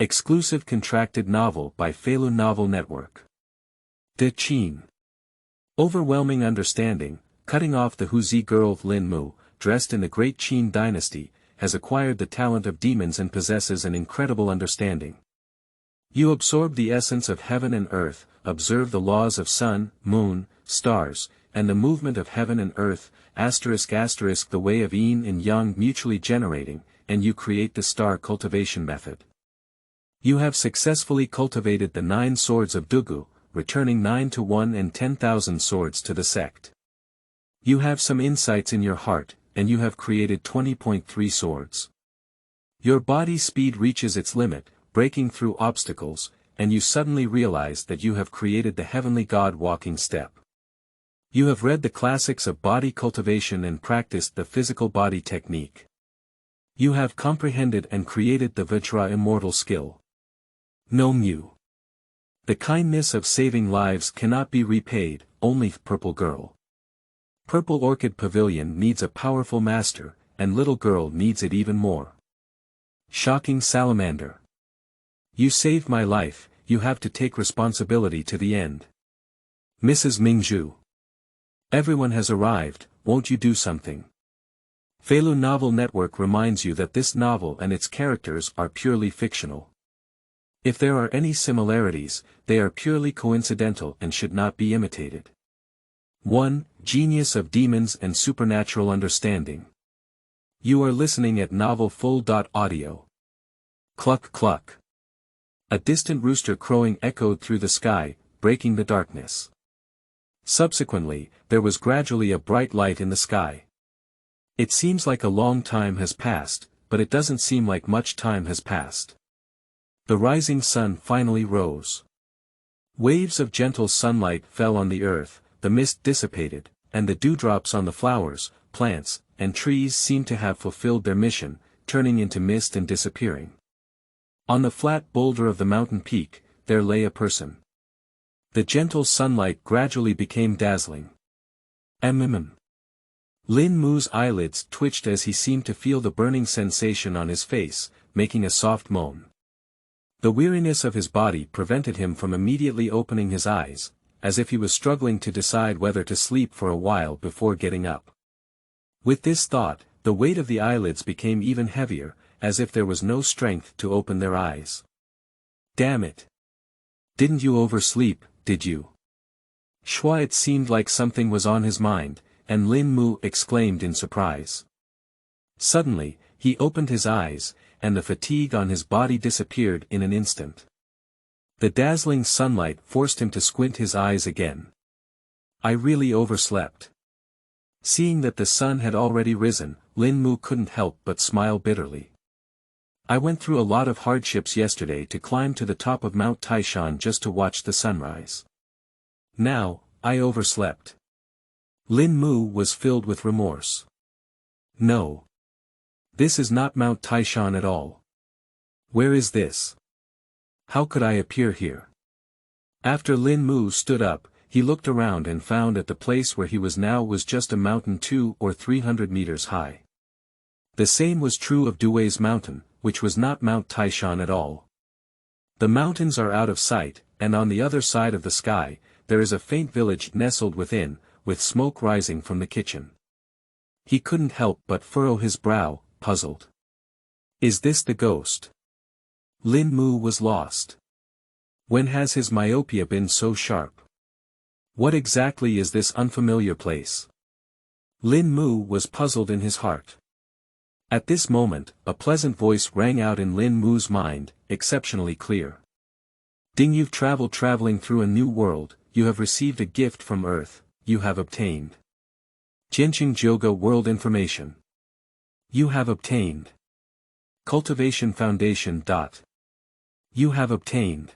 Exclusive contracted novel by Feilu Novel Network. De Qin. Overwhelming understanding, cutting off the Huzi girl Lin dressed in the Great Qin Dynasty, has acquired the talent of demons and possesses an incredible understanding. You absorb the essence of heaven and earth, observe the laws of sun, moon, stars, and the movement of heaven and earth, the way of yin and yang mutually generating, and you create the Star Cultivation Method. You have successfully cultivated the 9 Swords of Dugu, returning 9 to 1 and 10,000 swords to the sect. You have some insights in your heart, and you have created 20.3 swords. Your body speed reaches its limit, breaking through obstacles, and you suddenly realize that you have created the heavenly God walking step. You have read the classics of body cultivation and practiced the physical body technique. You have comprehended and created the Vajra Immortal Skill. Nongyu. The kindness of saving lives cannot be repaid, only Purple Girl. Purple Orchid Pavilion needs a powerful master, and little girl needs it even more. Shocking Salamander. You saved my life, you have to take responsibility to the end. Mrs. Mingzhu. Everyone has arrived, won't you do something? Feilu Novel Network reminds you that this novel and its characters are purely fictional. If there are any similarities, they are purely coincidental and should not be imitated. 1. Genius of Demons and Supernatural Understanding. You are listening at novelfull.audio. Cluck cluck. A distant rooster crowing echoed through the sky, breaking the darkness. Subsequently, there was gradually a bright light in the sky. It seems like a long time has passed, but it doesn't seem like much time has passed. The rising sun finally rose. Waves of gentle sunlight fell on the earth, the mist dissipated, and the dewdrops on the flowers, plants, and trees seemed to have fulfilled their mission, turning into mist and disappearing. On the flat boulder of the mountain peak, there lay a person. The gentle sunlight gradually became dazzling. Lin Mu's eyelids twitched as he seemed to feel the burning sensation on his face, making a soft moan. The weariness of his body prevented him from immediately opening his eyes, as if he was struggling to decide whether to sleep for a while before getting up. With this thought, the weight of the eyelids became even heavier, as if there was no strength to open their eyes. Damn it! Didn't you oversleep, did you? Shua, it seemed like something was on his mind, and Lin Mu exclaimed in surprise. Suddenly, he opened his eyes, and the fatigue on his body disappeared in an instant. The dazzling sunlight forced him to squint his eyes again. I really overslept. Seeing that the sun had already risen, Lin Mu couldn't help but smile bitterly. I went through a lot of hardships yesterday to climb to the top of Mount Taishan just to watch the sunrise. Now, I overslept. Lin Mu was filled with remorse. No. This is not Mount Taishan at all. Where is this? How could I appear here? After Lin Mu stood up, he looked around and found that the place where he was now was just a mountain 200 or 300 meters high. The same was true of Duwei's mountain, which was not Mount Taishan at all. The mountains are out of sight, and on the other side of the sky, there is a faint village nestled within, with smoke rising from the kitchen. He couldn't help but furrow his brow, puzzled. Is this the ghost? Lin Mu was lost. When has his myopia been so sharp? What exactly is this unfamiliar place? Lin Mu was puzzled in his heart. At this moment, a pleasant voice rang out in Lin Mu's mind, exceptionally clear. Ding, you've traveling through a new world, you have received a gift from Earth, you have obtained. Jianqing Jioga World Information. You have obtained. Cultivation Foundation. You have obtained.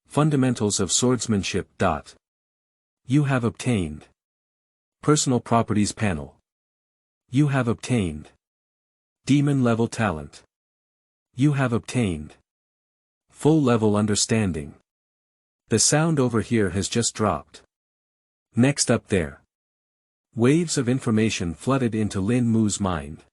Fundamentals of Swordsmanship. You have obtained. Personal Properties Panel. You have obtained. Demon Level Talent. You have obtained. Full Level Understanding. The sound over here has just dropped. Next up there. Waves of information flooded into Lin Mu's mind.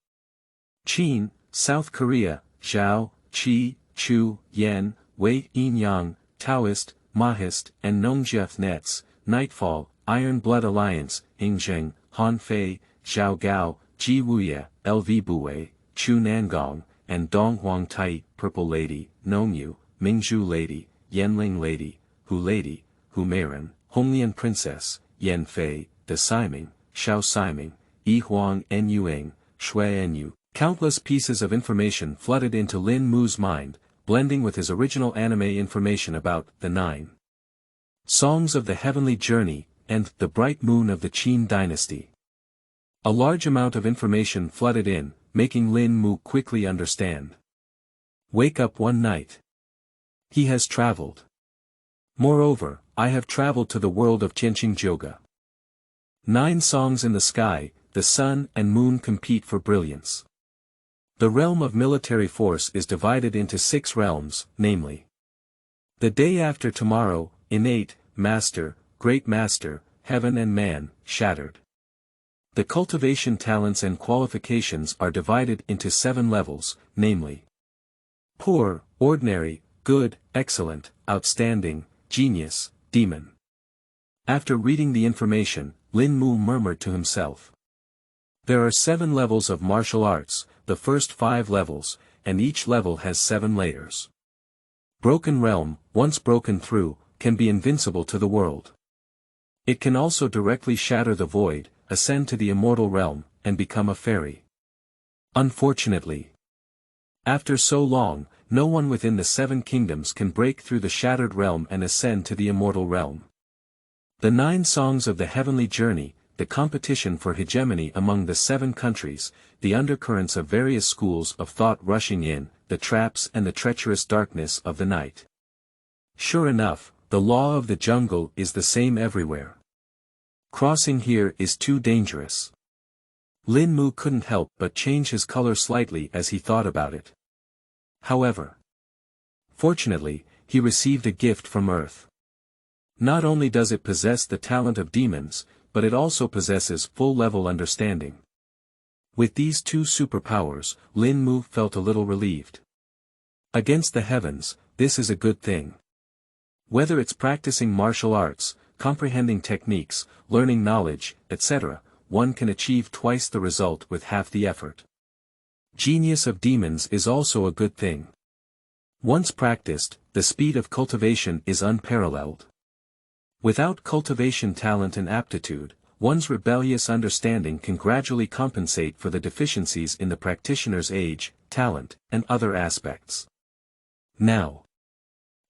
Qin, South Korea, Zhao, Qi, Chu, Yan, Wei, Yin Yang, Taoist, Mahist, and Nongyu Nets, Nightfall, Iron Blood Alliance, Yingzheng, Han Fei, Zhao Gao, Ji Wuye, LV Bue, Chu Nangong, and Dong Huang Tai, Purple Lady, Nongyu, Mingzhu Lady, Yanling Lady, Hu Meiren, Honglian Princess, Yan Fei, De Siming, Xiao Siming, Yi Huang En Yuing, Shui Enyu. Countless pieces of information flooded into Lin Mu's mind, blending with his original anime information about the Nine Songs of the Heavenly Journey, and the Bright Moon of the Qin Dynasty. A large amount of information flooded in, making Lin Mu quickly understand. Wake up one night. He has traveled. Moreover, I have traveled to the world of Qianqing. 9 songs in the sky, the sun and moon compete for brilliance. The realm of military force is divided into 6 realms, namely: the day after tomorrow, innate, master, great master, heaven and man, shattered. The cultivation talents and qualifications are divided into 7 levels, namely: poor, ordinary, good, excellent, outstanding, genius, demon. After reading the information, Lin Mu murmured to himself. There are 7 levels of martial arts, the first 5 levels, and each level has 7 layers. Broken Realm, once broken through, can be invincible to the world. It can also directly shatter the void, ascend to the immortal realm, and become a fairy. Unfortunately, after so long, no one within the 7 kingdoms can break through the shattered realm and ascend to the immortal realm. The 9 songs of the heavenly journey, the competition for hegemony among the 7 countries, the undercurrents of various schools of thought rushing in, the traps and the treacherous darkness of the night. Sure enough, the law of the jungle is the same everywhere. Crossing here is too dangerous. Lin Mu couldn't help but change his color slightly as he thought about it. However, fortunately, he received a gift from Earth. Not only does it possess the talent of demons, but it also possesses full-level understanding. With these 2 superpowers, Lin Mu felt a little relieved. Against the heavens, this is a good thing. Whether it's practicing martial arts, comprehending techniques, learning knowledge, etc., one can achieve twice the result with half the effort. Genius of demons is also a good thing. Once practiced, the speed of cultivation is unparalleled. Without cultivation talent and aptitude, one's rebellious understanding can gradually compensate for the deficiencies in the practitioner's age, talent, and other aspects. Now,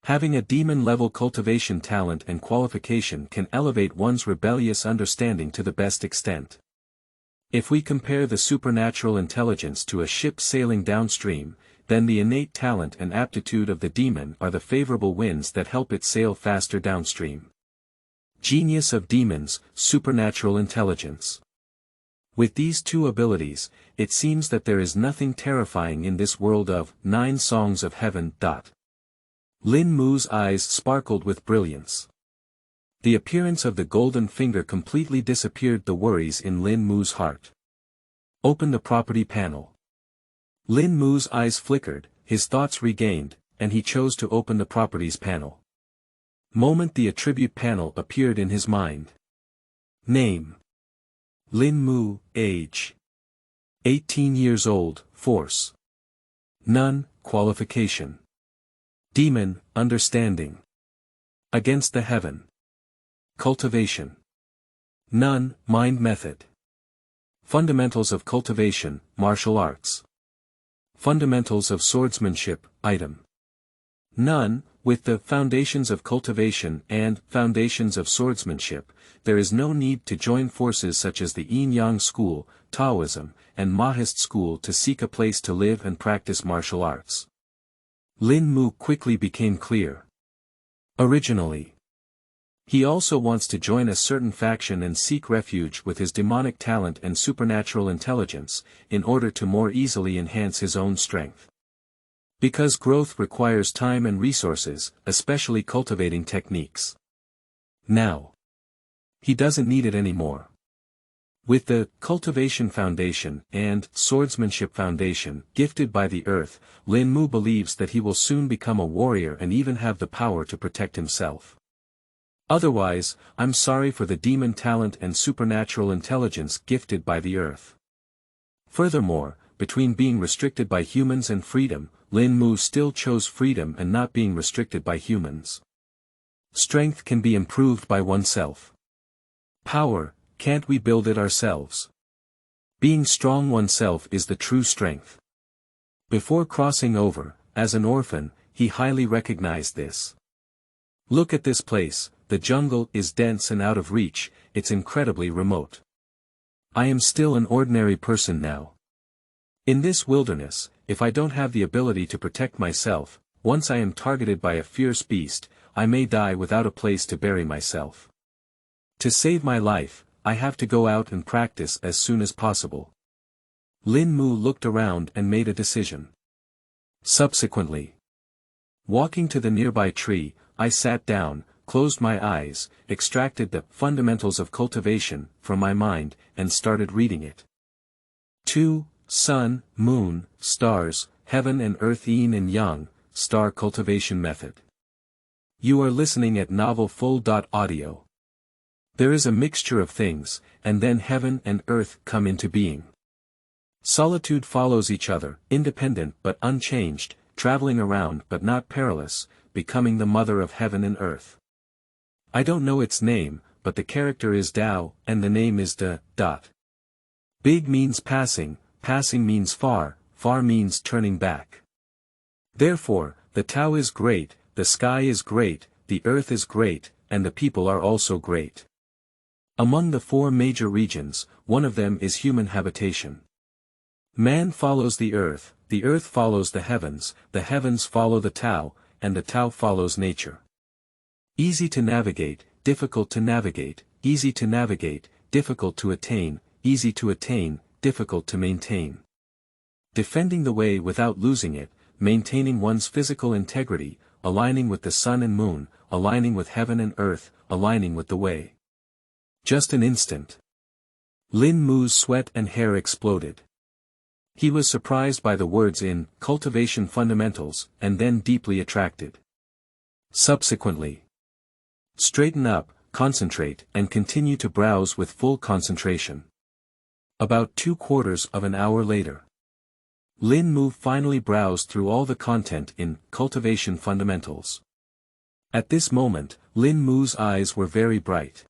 having a demon-level cultivation talent and qualification can elevate one's rebellious understanding to the best extent. If we compare the supernatural intelligence to a ship sailing downstream, then the innate talent and aptitude of the demon are the favorable winds that help it sail faster downstream. Genius of demons, supernatural intelligence. With these 2 abilities, it seems that there is nothing terrifying in this world of 9 songs of heaven. Lin Mu's eyes sparkled with brilliance. The appearance of the golden finger completely disappeared the worries in Lin Mu's heart. Open the property panel. Lin Mu's eyes flickered, his thoughts regained, and he chose to open the properties panel. Moment the attribute panel appeared in his mind. Name: Lin Mu, age 18 years old, force none, qualification demon, understanding against the heaven, cultivation none, mind method, fundamentals of cultivation, martial arts, fundamentals of swordsmanship, item none. With the foundations of cultivation and foundations of swordsmanship, there is no need to join forces such as the Yin-Yang school, Taoism, and Mahist school to seek a place to live and practice martial arts. Lin Mu quickly became clear. Originally, he also wants to join a certain faction and seek refuge with his demonic talent and supernatural intelligence, in order to more easily enhance his own strength. Because growth requires time and resources, especially cultivating techniques. Now, he doesn't need it anymore. With the Cultivation Foundation and Swordsmanship Foundation gifted by the earth, Lin believes that he will soon become a warrior and even have the power to protect himself. Otherwise, I'm sorry for the demon talent and supernatural intelligence gifted by the earth. Furthermore, between being restricted by humans and freedom, Lin still chose freedom and not being restricted by humans. Strength can be improved by oneself. Power, can't we build it ourselves? Being strong oneself is the true strength. Before crossing over, as an orphan, he highly recognized this. Look at this place, the jungle is dense and out of reach, it's incredibly remote. I am still an ordinary person now. In this wilderness, if I don't have the ability to protect myself, once I am targeted by a fierce beast, I may die without a place to bury myself. To save my life, I have to go out and practice as soon as possible. Lin looked around and made a decision. Subsequently, walking to the nearby tree, I sat down, closed my eyes, extracted the fundamentals of cultivation from my mind, and started reading it. 2. Sun, Moon, Stars, Heaven and Earth, Yin and Yang, Star Cultivation Method. You are listening at novelfull.audio. There is a mixture of things, and then heaven and earth come into being. Solitude follows each other, independent but unchanged, traveling around but not perilous, becoming the mother of heaven and earth. I don't know its name, but the character is Tao, and the name is De. Big means passing, passing means far, far means turning back. Therefore, the Tao is great, the sky is great, the earth is great, and the people are also great. Among the 4 major regions, one of them is human habitation. Man follows the earth follows the heavens follow the Tao, and the Tao follows nature. Easy to navigate, difficult to navigate, easy to navigate, difficult to attain, easy to attain, difficult to maintain. Defending the way without losing it, maintaining one's physical integrity, aligning with the sun and moon, aligning with heaven and earth, aligning with the way. Just an instant. Lin sweat and hair exploded. He was surprised by the words in Cultivation Fundamentals, and then deeply attracted. Subsequently, straighten up, concentrate, and continue to browse with full concentration. About 2/4 of an hour later, Lin finally browsed through all the content in Cultivation Fundamentals. At this moment, Lin eyes were very bright.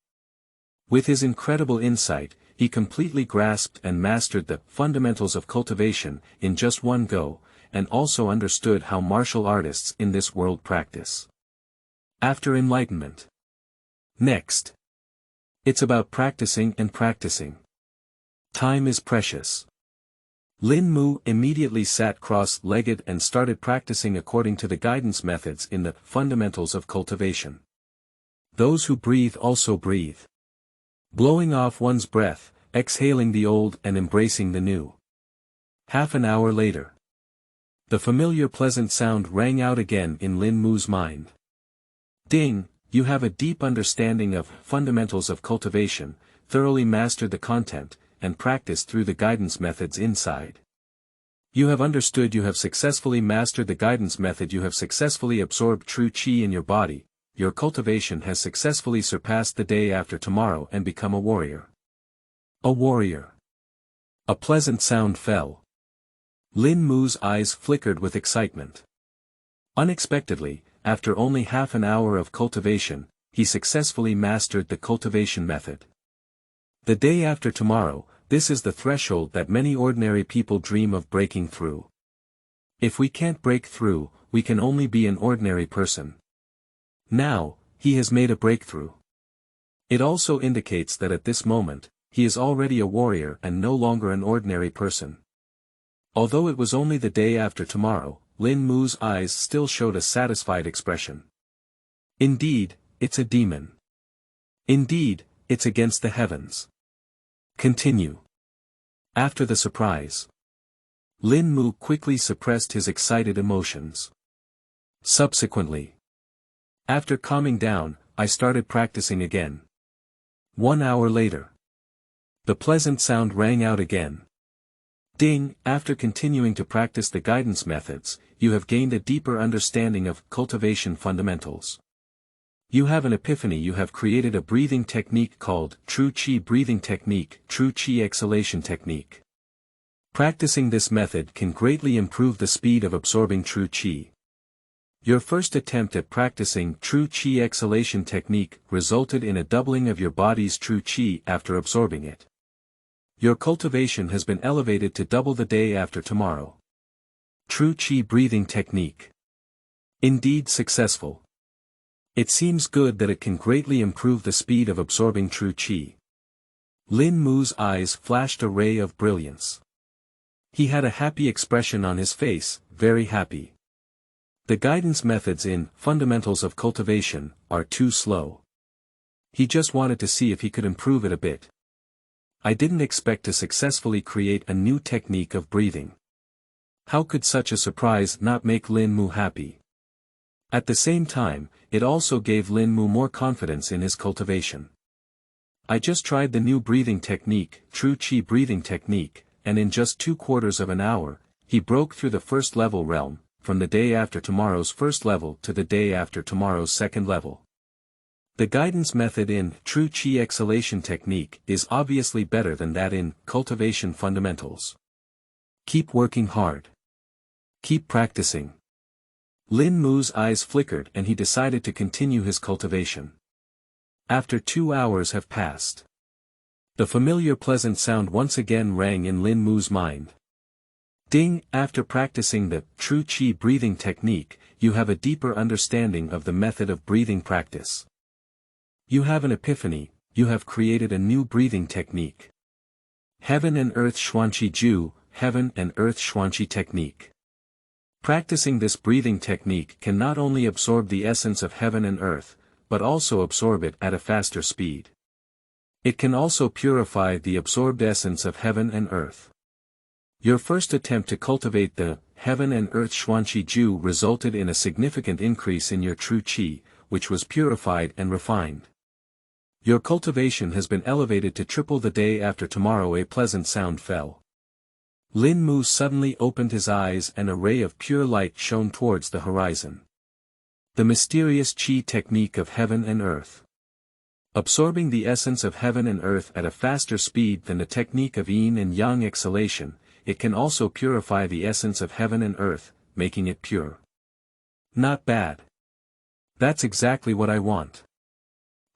With his incredible insight, he completely grasped and mastered the fundamentals of cultivation in just one go, and also understood how martial artists in this world practice. After enlightenment. Next. It's about practicing and practicing. Time is precious. Lin immediately sat cross-legged and started practicing according to the guidance methods in the fundamentals of cultivation. Those who breathe also breathe. Blowing off one's breath, exhaling the old and embracing the new. Half an hour later. The familiar pleasant sound rang out again in Lin mind. Ding, you have a deep understanding of fundamentals of cultivation, thoroughly mastered the content, and practiced through the guidance methods inside. You have understood, you have successfully mastered the guidance method, you have successfully absorbed true qi in your body. Your cultivation has successfully surpassed the day after tomorrow and become a warrior. A warrior. A pleasant sound fell. Lin eyes flickered with excitement. Unexpectedly, after only half an hour of cultivation, he successfully mastered the cultivation method. The day after tomorrow, this is the threshold that many ordinary people dream of breaking through. If we can't break through, we can only be an ordinary person. Now, he has made a breakthrough. It also indicates that at this moment, he is already a warrior and no longer an ordinary person. Although it was only the day after tomorrow, Lin eyes still showed a satisfied expression. Indeed, it's a demon. Indeed, it's against the heavens. Continue. After the surprise, Lin quickly suppressed his excited emotions. Subsequently, after calming down, I started practicing again. 1 hour later. The pleasant sound rang out again. Ding! After continuing to practice the guidance methods, you have gained a deeper understanding of cultivation fundamentals. You have an epiphany. You have created a breathing technique called True Qi Breathing Technique, True Qi Exhalation Technique. Practicing this method can greatly improve the speed of absorbing true qi. Your first attempt at practicing True Qi Exhalation Technique resulted in a doubling of your body's true qi after absorbing it. Your cultivation has been elevated to double the day after tomorrow. True Qi Breathing Technique. Indeed successful. It seems good that it can greatly improve the speed of absorbing true qi. Lin Mu's eyes flashed a ray of brilliance. He had a happy expression on his face, very happy. The guidance methods in Fundamentals of Cultivation are too slow. He just wanted to see if he could improve it a bit. I didn't expect to successfully create a new technique of breathing. How could such a surprise not make Lin Mu happy? At the same time, it also gave Lin Mu more confidence in his cultivation. I just tried the new breathing technique, True Qi Breathing Technique, and in just 2/4 of an hour, he broke through the first level realm, from the day after tomorrow's first level to the day after tomorrow's second level. The guidance method in True Qi Exhalation Technique is obviously better than that in Cultivation Fundamentals. Keep working hard. Keep practicing. Lin Mu's eyes flickered and he decided to continue his cultivation. After 2 hours have passed. The familiar pleasant sound once again rang in Lin Mu's mind. Ding! After practicing the True Qi breathing technique, you have a deeper understanding of the method of breathing practice. You have an epiphany, you have created a new breathing technique. Heaven and Earth Xuanqi Ju, Heaven and Earth Xuanqi Technique. Practicing this breathing technique can not only absorb the essence of heaven and earth, but also absorb it at a faster speed. It can also purify the absorbed essence of heaven and earth. Your first attempt to cultivate the Heaven and Earth Xuanqi Ju resulted in a significant increase in your true qi, which was purified and refined. Your cultivation has been elevated to triple the day after tomorrow. A pleasant sound fell. Lin Mu suddenly opened his eyes and a ray of pure light shone towards the horizon. The mysterious qi technique of heaven and earth. Absorbing the essence of heaven and earth at a faster speed than the technique of yin and yang exhalation, it can also purify the essence of heaven and earth, making it pure. Not bad. That's exactly what I want.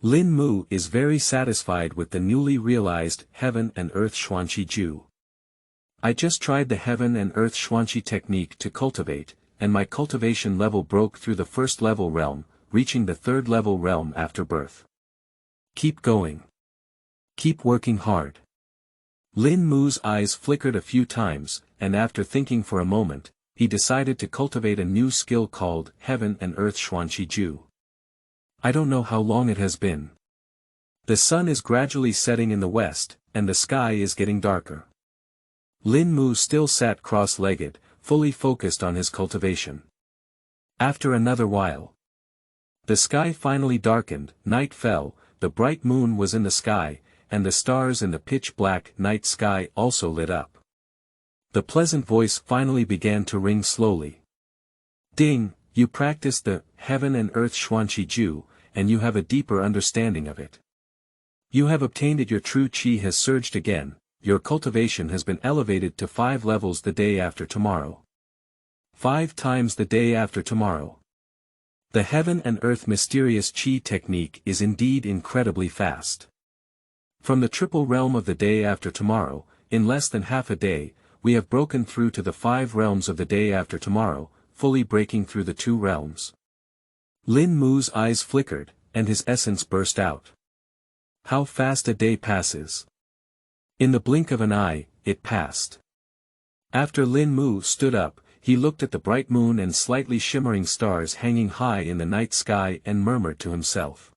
Lin Mu is very satisfied with the newly realized Heaven and Earth Xuanqi Ju. I just tried the Heaven and Earth Xuanqi technique to cultivate, and my cultivation level broke through the first level realm, reaching the third level realm after birth. Keep going. Keep working hard. Lin Mu's eyes flickered a few times, and after thinking for a moment, he decided to cultivate a new skill called Heaven and Earth Xuanqi Ju. I don't know how long it has been. The sun is gradually setting in the west, and the sky is getting darker. Lin Mu still sat cross-legged, fully focused on his cultivation. After another while, the sky finally darkened, night fell, the bright moon was in the sky, and the stars in the pitch-black night sky also lit up. The pleasant voice finally began to ring slowly. Ding! You practiced the Heaven and Earth Xuanqi Ju, and you have a deeper understanding of it. You have obtained it. Your true qi has surged again, your cultivation has been elevated to 5 levels the day after tomorrow. 5 times the day after tomorrow. The Heaven and Earth mysterious qi technique is indeed incredibly fast. From the triple realm of the day after tomorrow, in less than half a day, we have broken through to the 5 realms of the day after tomorrow, fully breaking through the 2 realms. Lin Mu's eyes flickered, and his essence burst out. How fast a day passes. In the blink of an eye, it passed. After Lin Mu stood up, he looked at the bright moon and slightly shimmering stars hanging high in the night sky and murmured to himself.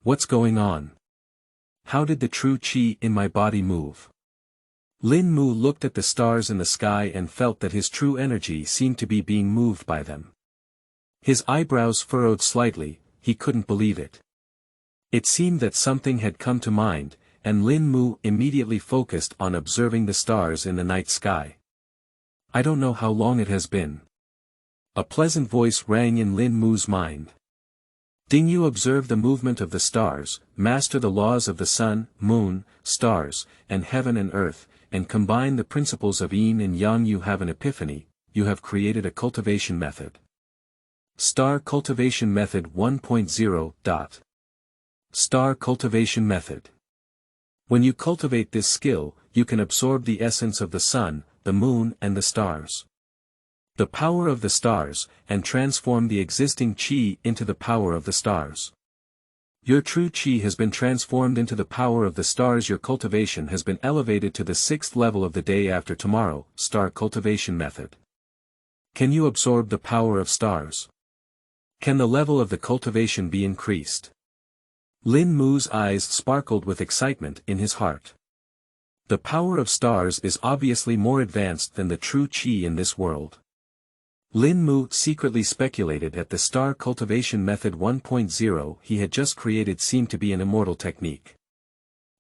What's going on? How did the true qi in my body move? Lin Mu looked at the stars in the sky and felt that his true energy seemed to be being moved by them. His eyebrows furrowed slightly, he couldn't believe it. It seemed that something had come to mind, and Lin immediately focused on observing the stars in the night sky. I don't know how long it has been. A pleasant voice rang in Linmu's mind. Dingyu observe the movement of the stars, master the laws of the sun, moon, stars, and heaven and earth, and combine the principles of yin and yang. You have an epiphany, you have created a cultivation method. Star Cultivation Method 1.0. Star Cultivation Method. When you cultivate this skill, you can absorb the essence of the sun, the moon and the stars. The power of the stars, and transform the existing qi into the power of the stars. Your true qi has been transformed into the power of the stars. Your cultivation has been elevated to the 6th level of the day after tomorrow. Star Cultivation Method. Can you absorb the power of stars? Can the level of the cultivation be increased? Linmu's eyes sparkled with excitement in his heart. The power of stars is obviously more advanced than the true qi in this world. Linmu secretly speculated at the Star Cultivation Method 1.0 he had just created seemed to be an immortal technique.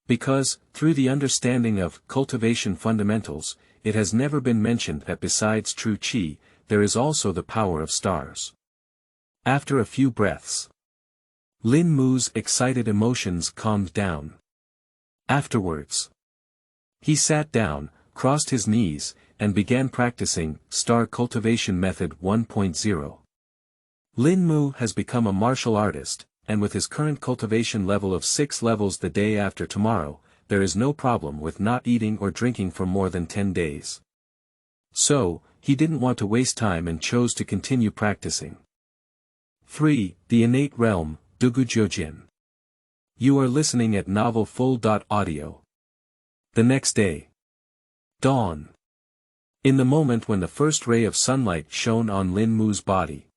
Because, through the understanding of cultivation fundamentals, it has never been mentioned that besides true qi, there is also the power of stars. After a few breaths, Linmu's excited emotions calmed down. Afterwards, he sat down, crossed his knees, and began practicing Star Cultivation Method 1.0. Linmu has become a martial artist, and with his current cultivation level of 6 levels the day after tomorrow, there is no problem with not eating or drinking for more than 10 days. So, he didn't want to waste time and chose to continue practicing. 3. The Innate Realm, Dugu Jiujian. You are listening at Novel Full.audio. The next day. Dawn. In the moment when the first ray of sunlight shone on Linmu's body,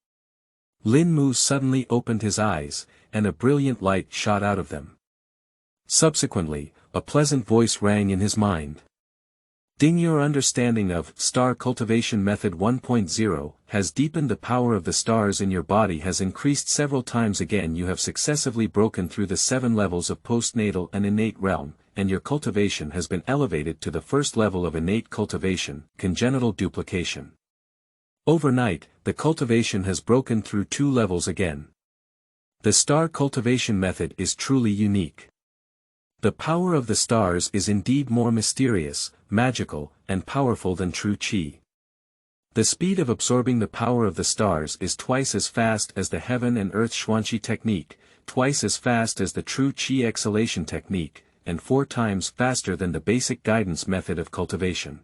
Linmu suddenly opened his eyes, and a brilliant light shot out of them. Subsequently, a pleasant voice rang in his mind. Ding, your understanding of Star Cultivation Method 1.0 has deepened. The power of the stars in your body has increased several times again. You have successively broken through the 7 levels of postnatal and innate realm, and your cultivation has been elevated to the 1st level of innate cultivation, congenital duplication. Overnight, the cultivation has broken through 2 levels again. The Star Cultivation Method is truly unique. The power of the stars is indeed more mysterious, magical, and powerful than true qi. The speed of absorbing the power of the stars is twice as fast as the heaven and earth xuanqi technique, twice as fast as the true qi exhalation technique, and 4 times faster than the basic guidance method of cultivation.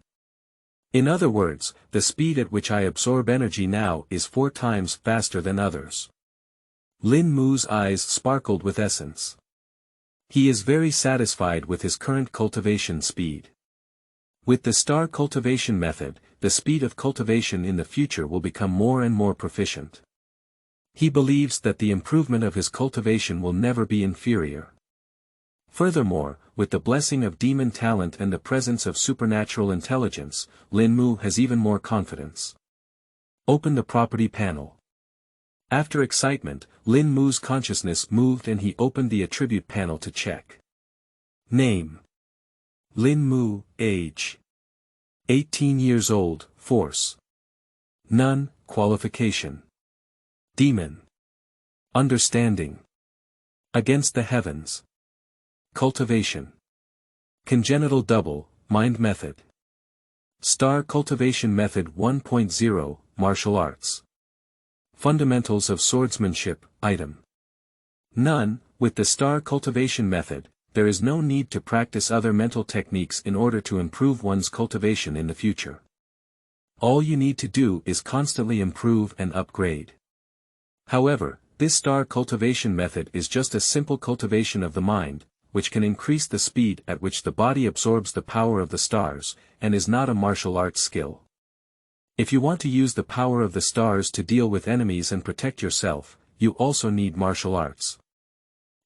In other words, the speed at which I absorb energy now is 4 times faster than others. Linmu's eyes sparkled with essence. He is very satisfied with his current cultivation speed. With the Star Cultivation Method, the speed of cultivation in the future will become more and more proficient. He believes that the improvement of his cultivation will never be inferior. Furthermore, with the blessing of demon talent and the presence of supernatural intelligence, Linmu has even more confidence. Open the property panel. After excitement, Linmu's consciousness moved and he opened the attribute panel to check. Name: Linmu. Age: 18 years old. Force: none. Qualification: demon. Understanding: against the heavens. Cultivation: congenital double, mind method. Star Cultivation Method 1.0, martial arts. Fundamentals of swordsmanship, item. None. With the Star Cultivation Method, there is no need to practice other mental techniques in order to improve one's cultivation in the future. All you need to do is constantly improve and upgrade. However, this Star Cultivation Method is just a simple cultivation of the mind, which can increase the speed at which the body absorbs the power of the stars, and is not a martial arts skill. If you want to use the power of the stars to deal with enemies and protect yourself, you also need martial arts.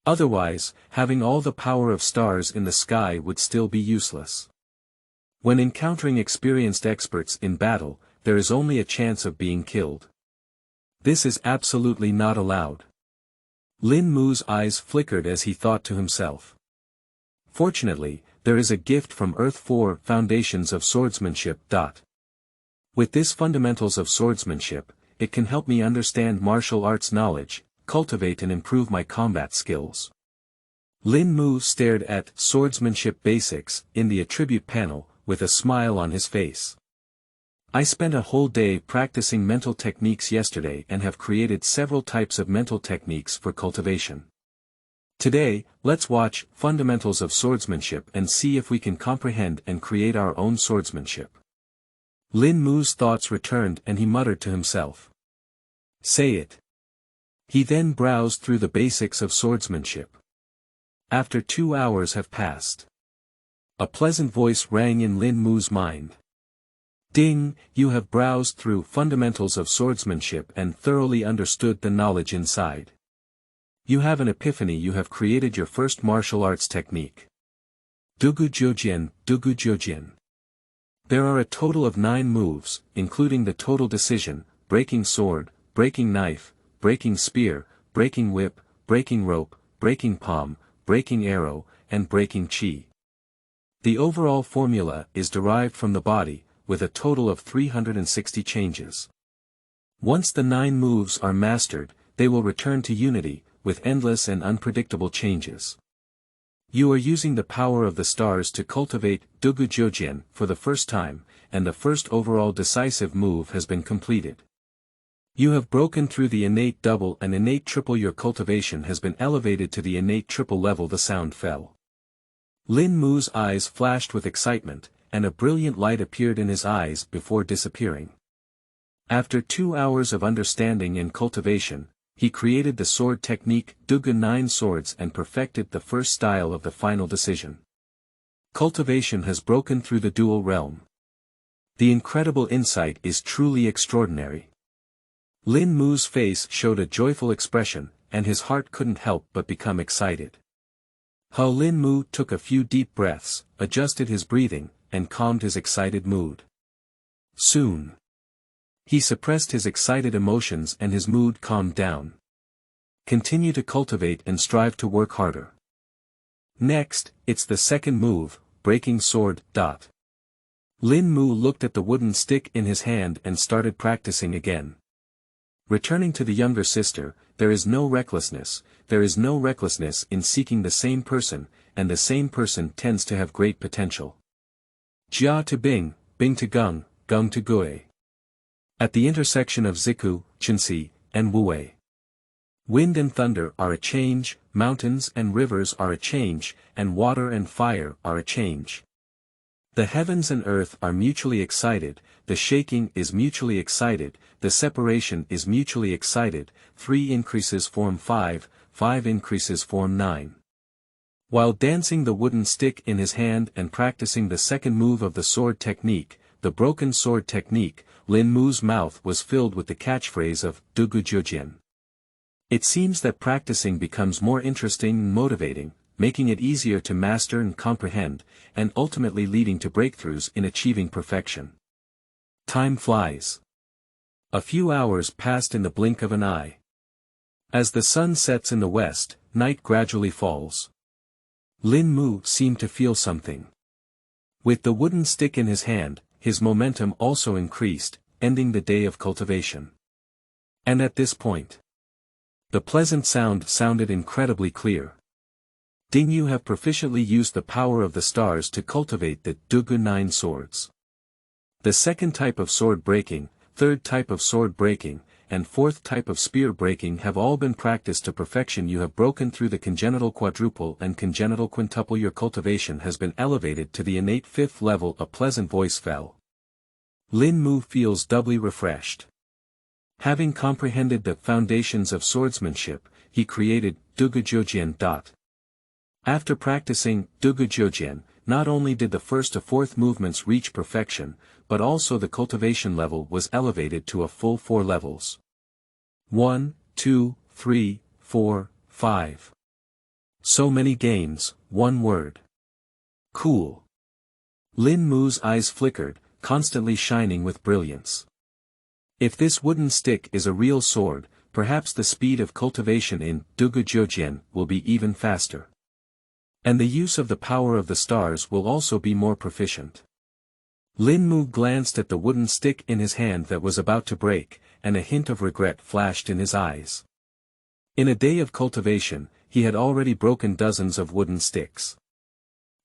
Otherwise, having all the power of stars in the sky would still be useless. When encountering experienced experts in battle, there is only a chance of being killed. This is absolutely not allowed. Linmu's eyes flickered as he thought to himself. Fortunately, there is a gift from Earth 4 Foundations of Swordsmanship. With this Fundamentals of Swordsmanship, it can help me understand martial arts knowledge, cultivate and improve my combat skills. Lin Mu stared at Swordsmanship Basics in the attribute panel, with a smile on his face. I spent a whole day practicing mental techniques yesterday and have created several types of mental techniques for cultivation. Today, let's watch Fundamentals of Swordsmanship and see if we can comprehend and create our own swordsmanship. Lin Mu's thoughts returned and he muttered to himself. Say it. He then browsed through the basics of swordsmanship. After 2 hours have passed. A pleasant voice rang in Lin Mu's mind. Ding, you have browsed through Fundamentals of Swordsmanship and thoroughly understood the knowledge inside. You have an epiphany, you have created your first martial arts technique. Dugu Jiujian, Dugu Jiujian. There are a total of 9 moves, including the total decision, breaking sword, breaking knife, breaking spear, breaking whip, breaking rope, breaking palm, breaking arrow, and breaking chi. The overall formula is derived from the body, with a total of 360 changes. Once the 9 moves are mastered, they will return to unity, with endless and unpredictable changes. You are using the power of the stars to cultivate Dugu Jiujian for the first time, and the first overall decisive move has been completed. You have broken through the innate double and innate triple. Your cultivation has been elevated to the innate triple level. The sound fell. Lin Mu's eyes flashed with excitement, and a brilliant light appeared in his eyes before disappearing. After 2 hours of understanding and cultivation, he created the sword technique Dugu 9 Swords and perfected the first style of the final decision. Cultivation has broken through the dual realm. The incredible insight is truly extraordinary. Lin Mu's face showed a joyful expression, and his heart couldn't help but become excited. Lin Mu took a few deep breaths, adjusted his breathing, and calmed his excited mood. Soon, he suppressed his excited emotions and his mood calmed down. Continue to cultivate and strive to work harder. Next, it's the second move, breaking sword. Lin Mu looked at the wooden stick in his hand and started practicing again. Returning to the younger sister, there is no recklessness in seeking the same person, and the same person tends to have great potential. Jia to Bing, Bing to Gung, Gung to Gui. At the intersection of Ziku, Chenxi, and Wuwei. Wind and thunder are a change, mountains and rivers are a change, and water and fire are a change. The heavens and earth are mutually excited, the shaking is mutually excited, the separation is mutually excited, 3 increases form 5, 5 increases form 9. While dancing the wooden stick in his hand and practicing the second move of the sword technique, the broken sword technique, Lin Mu's mouth was filled with the catchphrase of Dugu Jiujian. It seems that practicing becomes more interesting and motivating, making it easier to master and comprehend, and ultimately leading to breakthroughs in achieving perfection. Time flies. A few hours passed in the blink of an eye. As the sun sets in the west, night gradually falls. Lin Mu seemed to feel something. With the wooden stick in his hand, his momentum also increased, ending the day of cultivation. And at this point, the pleasant sound sounded incredibly clear. Ding, you have proficiently used the power of the stars to cultivate the Dugu 9 Swords. The second type of sword breaking, third type of sword breaking, and fourth type of spear breaking have all been practiced to perfection. You have broken through the congenital quadruple and congenital quintuple. Your cultivation has been elevated to the innate 5th level. A pleasant voice fell. Lin Mu feels doubly refreshed. Having comprehended the foundations of swordsmanship, he created Dugu Jiujian. After practicing Dugu Jiujian, not only did the first to fourth movements reach perfection, but also the cultivation level was elevated to a full 4 levels. 1, 2, 3, 4, 5. So many games, one word. Cool. Lin Mu's eyes flickered, constantly shining with brilliance. If this wooden stick is a real sword, perhaps the speed of cultivation in Dugu Jiujian will be even faster. And the use of the power of the stars will also be more proficient. Lin glanced at the wooden stick in his hand that was about to break, and a hint of regret flashed in his eyes. In a day of cultivation, he had already broken dozens of wooden sticks.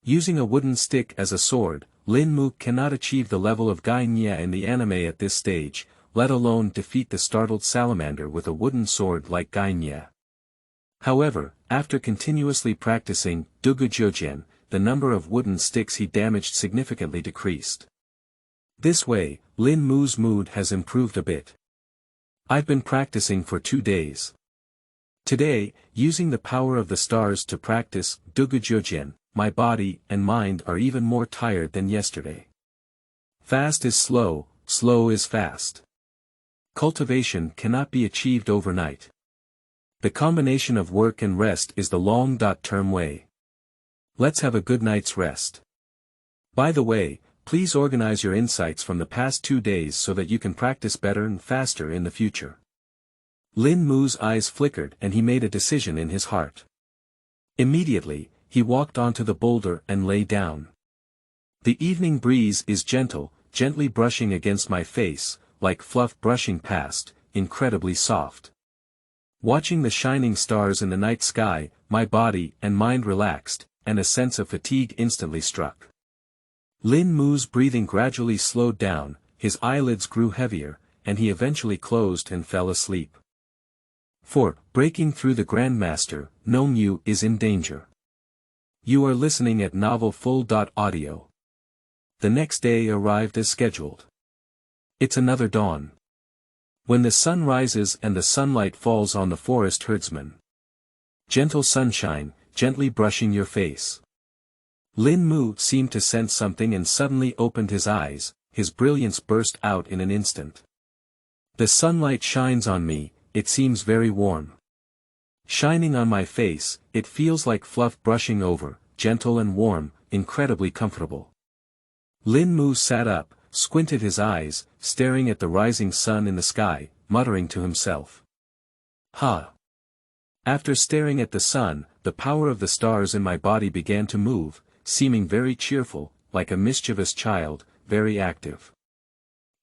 Using a wooden stick as a sword, Lin cannot achieve the level of Gai Nya in the anime at this stage, let alone defeat the startled salamander with a wooden sword like Gai Nya. However, after continuously practicing Dugu Jiujian, the number of wooden sticks he damaged significantly decreased. This way, Lin Mu's mood has improved a bit. I've been practicing for 2 days. Today, using the power of the stars to practice Dugu Jiujian, my body and mind are even more tired than yesterday. Fast is slow, slow is fast. Cultivation cannot be achieved overnight. The combination of work and rest is the long-term way. Let's have a good night's rest. By the way, please organize your insights from the past 2 days so that you can practice better and faster in the future. Lin Mu's eyes flickered and he made a decision in his heart. Immediately, he walked onto the boulder and lay down. The evening breeze is gentle, gently brushing against my face, like fluff brushing past, incredibly soft. Watching the shining stars in the night sky, my body and mind relaxed, and a sense of fatigue instantly struck. Lin Mu's breathing gradually slowed down, his eyelids grew heavier, and he eventually closed and fell asleep. 4. Breaking through the Grandmaster, Nongyu is in danger. You are listening at Novel Full.audio. The next day arrived as scheduled. It's another dawn. When the sun rises and the sunlight falls on the forest herdsman. Gentle sunshine, gently brushing your face. Lin Mu seemed to sense something and suddenly opened his eyes, his brilliance burst out in an instant. The sunlight shines on me, it seems very warm. Shining on my face, it feels like fluff brushing over, gentle and warm, incredibly comfortable. Lin Mu sat up, squinted his eyes, staring at the rising sun in the sky, muttering to himself. Ha! After staring at the sun, the power of the stars in my body began to move, seeming very cheerful, like a mischievous child, very active.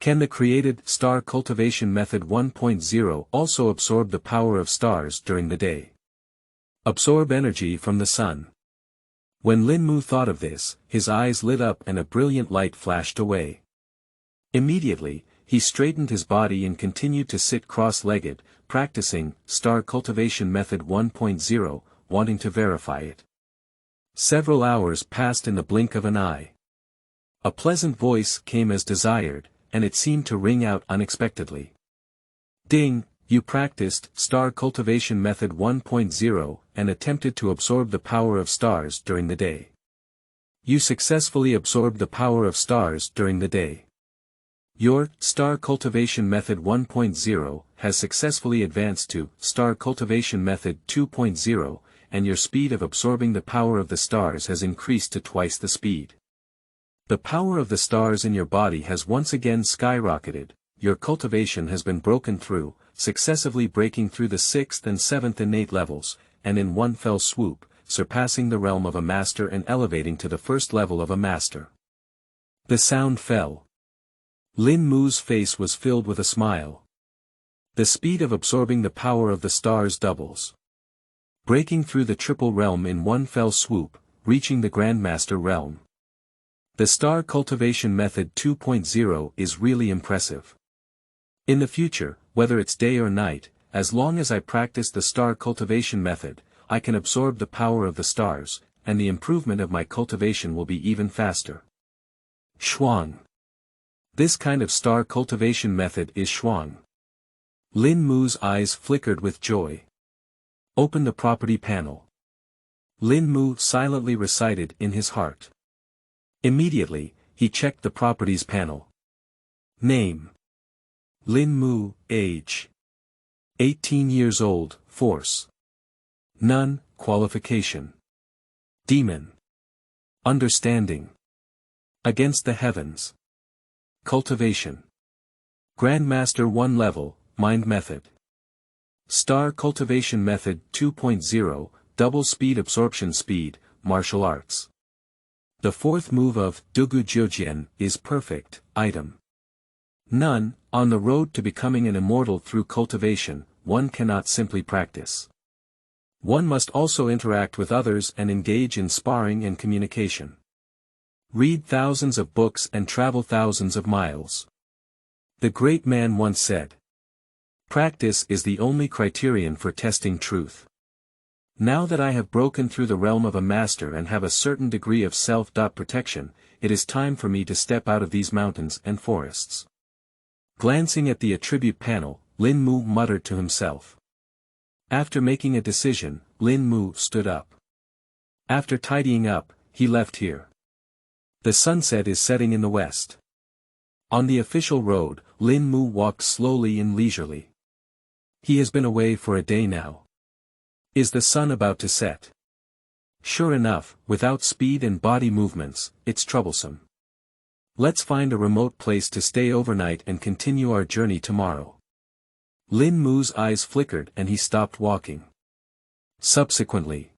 Can the created Star Cultivation Method 1.0 also absorb the power of stars during the day? Absorb energy from the sun. When Lin Mu thought of this, his eyes lit up and a brilliant light flashed away. Immediately, he straightened his body and continued to sit cross-legged, practicing Star Cultivation Method 1.0, wanting to verify it. Several hours passed in the blink of an eye. A pleasant voice came as desired, and it seemed to ring out unexpectedly. Ding, you practiced Star Cultivation Method 1.0 and attempted to absorb the power of stars during the day. You successfully absorbed the power of stars during the day. Your Star Cultivation Method 1.0 has successfully advanced to Star Cultivation Method 2.0, and your speed of absorbing the power of the stars has increased to twice the speed. The power of the stars in your body has once again skyrocketed, your cultivation has been broken through, successively breaking through the 6th and 7th innate levels, and in one fell swoop, surpassing the realm of a master and elevating to the first level of a master. The sound fell. Lin Mu's face was filled with a smile. The speed of absorbing the power of the stars doubles. Breaking through the triple realm in one fell swoop, reaching the Grandmaster realm. The Star Cultivation Method 2.0 is really impressive. In the future, whether it's day or night, as long as I practice the Star Cultivation Method, I can absorb the power of the stars, and the improvement of my cultivation will be even faster. Shuang. This kind of Star Cultivation Method is Shuang. Lin Mu's eyes flickered with joy. Open the property panel. Lin Mu silently recited in his heart. Immediately, he checked the properties panel. Name. Lin Mu, age. 18 years old, force. None, qualification. Demon. Understanding. Against the heavens. Cultivation. Grandmaster 1 level, mind method. Star Cultivation Method 2.0, double speed absorption speed, martial arts. The fourth move of Dugu Jiujian is perfect, item. None, on the road to becoming an immortal through cultivation, one cannot simply practice. One must also interact with others and engage in sparring and communication. Read thousands of books and travel thousands of miles. The great man once said, "Practice is the only criterion for testing truth." Now that I have broken through the realm of a master and have a certain degree of self-protection, it is time for me to step out of these mountains and forests. Glancing at the attribute panel, Lin Mu muttered to himself. After making a decision, Lin Mu stood up. After tidying up, he left here. The sunset is setting in the west. On the official road, Lin Mu walked slowly and leisurely. He has been away for a day now. Is the sun about to set? Sure enough, without speed and body movements, it's troublesome. Let's find a remote place to stay overnight and continue our journey tomorrow. Lin Mu's eyes flickered and he stopped walking. Subsequently,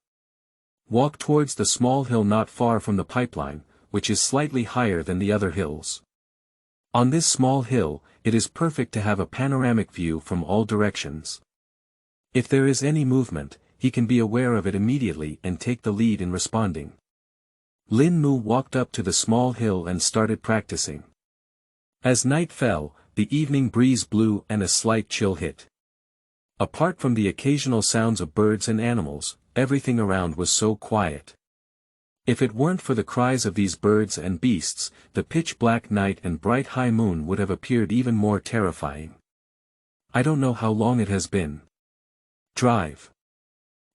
walk towards the small hill not far from the pipeline, which is slightly higher than the other hills. On this small hill, it is perfect to have a panoramic view from all directions. If there is any movement, he can be aware of it immediately and take the lead in responding. Lin Mu walked up to the small hill and started practicing. As night fell, the evening breeze blew and a slight chill hit. Apart from the occasional sounds of birds and animals, everything around was so quiet. If it weren't for the cries of these birds and beasts, the pitch-black night and bright high moon would have appeared even more terrifying. I don't know how long it has been. Drive.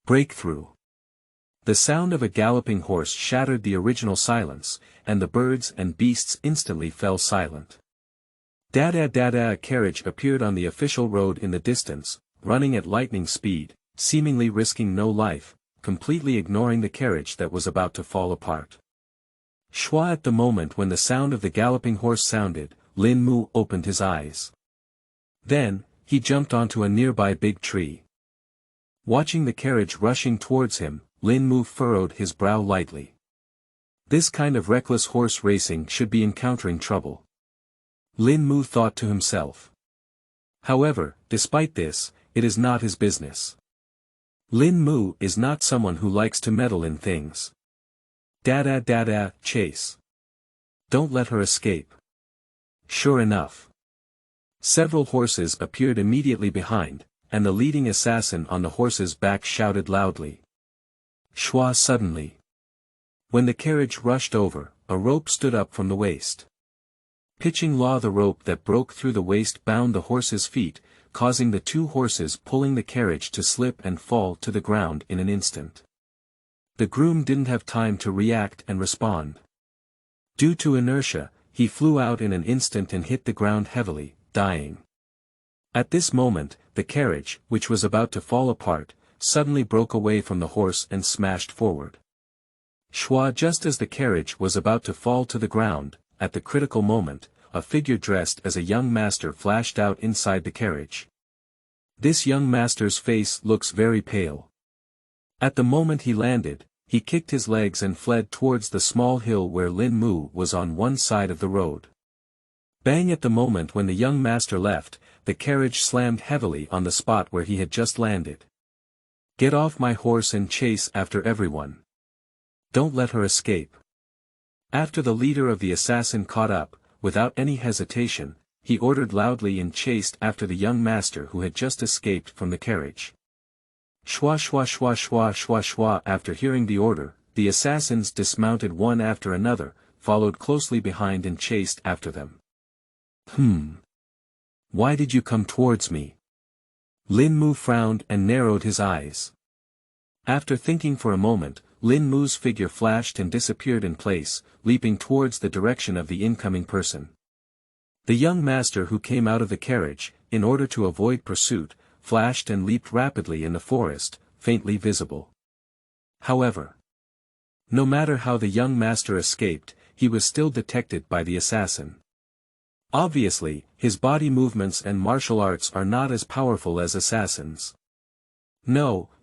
Breakthrough. The sound of a galloping horse shattered the original silence, and the birds and beasts instantly fell silent. Da-da-da-da, a carriage appeared on the official road in the distance, running at lightning speed, seemingly risking no life, completely ignoring the carriage that was about to fall apart. Shua, at the moment when the sound of the galloping horse sounded, Lin Mu opened his eyes. Then, he jumped onto a nearby big tree. Watching the carriage rushing towards him, Lin Mu furrowed his brow lightly. This kind of reckless horse racing should be encountering trouble. Lin Mu thought to himself. However, despite this, it is not his business. Lin Mu is not someone who likes to meddle in things. Da-da-da-da, chase. Don't let her escape. Sure enough. Several horses appeared immediately behind, and the leading assassin on the horse's back shouted loudly. Shua suddenly. When the carriage rushed over, a rope stood up from the waist. Pitching law, the rope that broke through the waist bound the horse's feet, causing the two horses pulling the carriage to slip and fall to the ground in an instant. The groom didn't have time to react and respond. Due to inertia, he flew out in an instant and hit the ground heavily, dying. At this moment, the carriage, which was about to fall apart, suddenly broke away from the horse and smashed forward. Shua, just as the carriage was about to fall to the ground, at the critical moment, a figure dressed as a young master flashed out inside the carriage. This young master's face looks very pale. At the moment he landed, he kicked his legs and fled towards the small hill where Lin Mu was on one side of the road. Bang! At the moment when the young master left, the carriage slammed heavily on the spot where he had just landed. Get off my horse and chase after everyone. Don't let her escape. After the leader of the assassin caught up, without any hesitation, he ordered loudly and chased after the young master who had just escaped from the carriage. Shwa shwa shwa shwa shwa shwa. After hearing the order, the assassins dismounted one after another, followed closely behind and chased after them. Why did you come towards me? Lin Mu frowned and narrowed his eyes. After thinking for a moment, Lin Mu's figure flashed and disappeared in place, leaping towards the direction of the incoming person. The young master who came out of the carriage, in order to avoid pursuit, flashed and leaped rapidly in the forest, faintly visible. However, no matter how the young master escaped, he was still detected by the assassin. Obviously, his body movements and martial arts are not as powerful as assassins. No,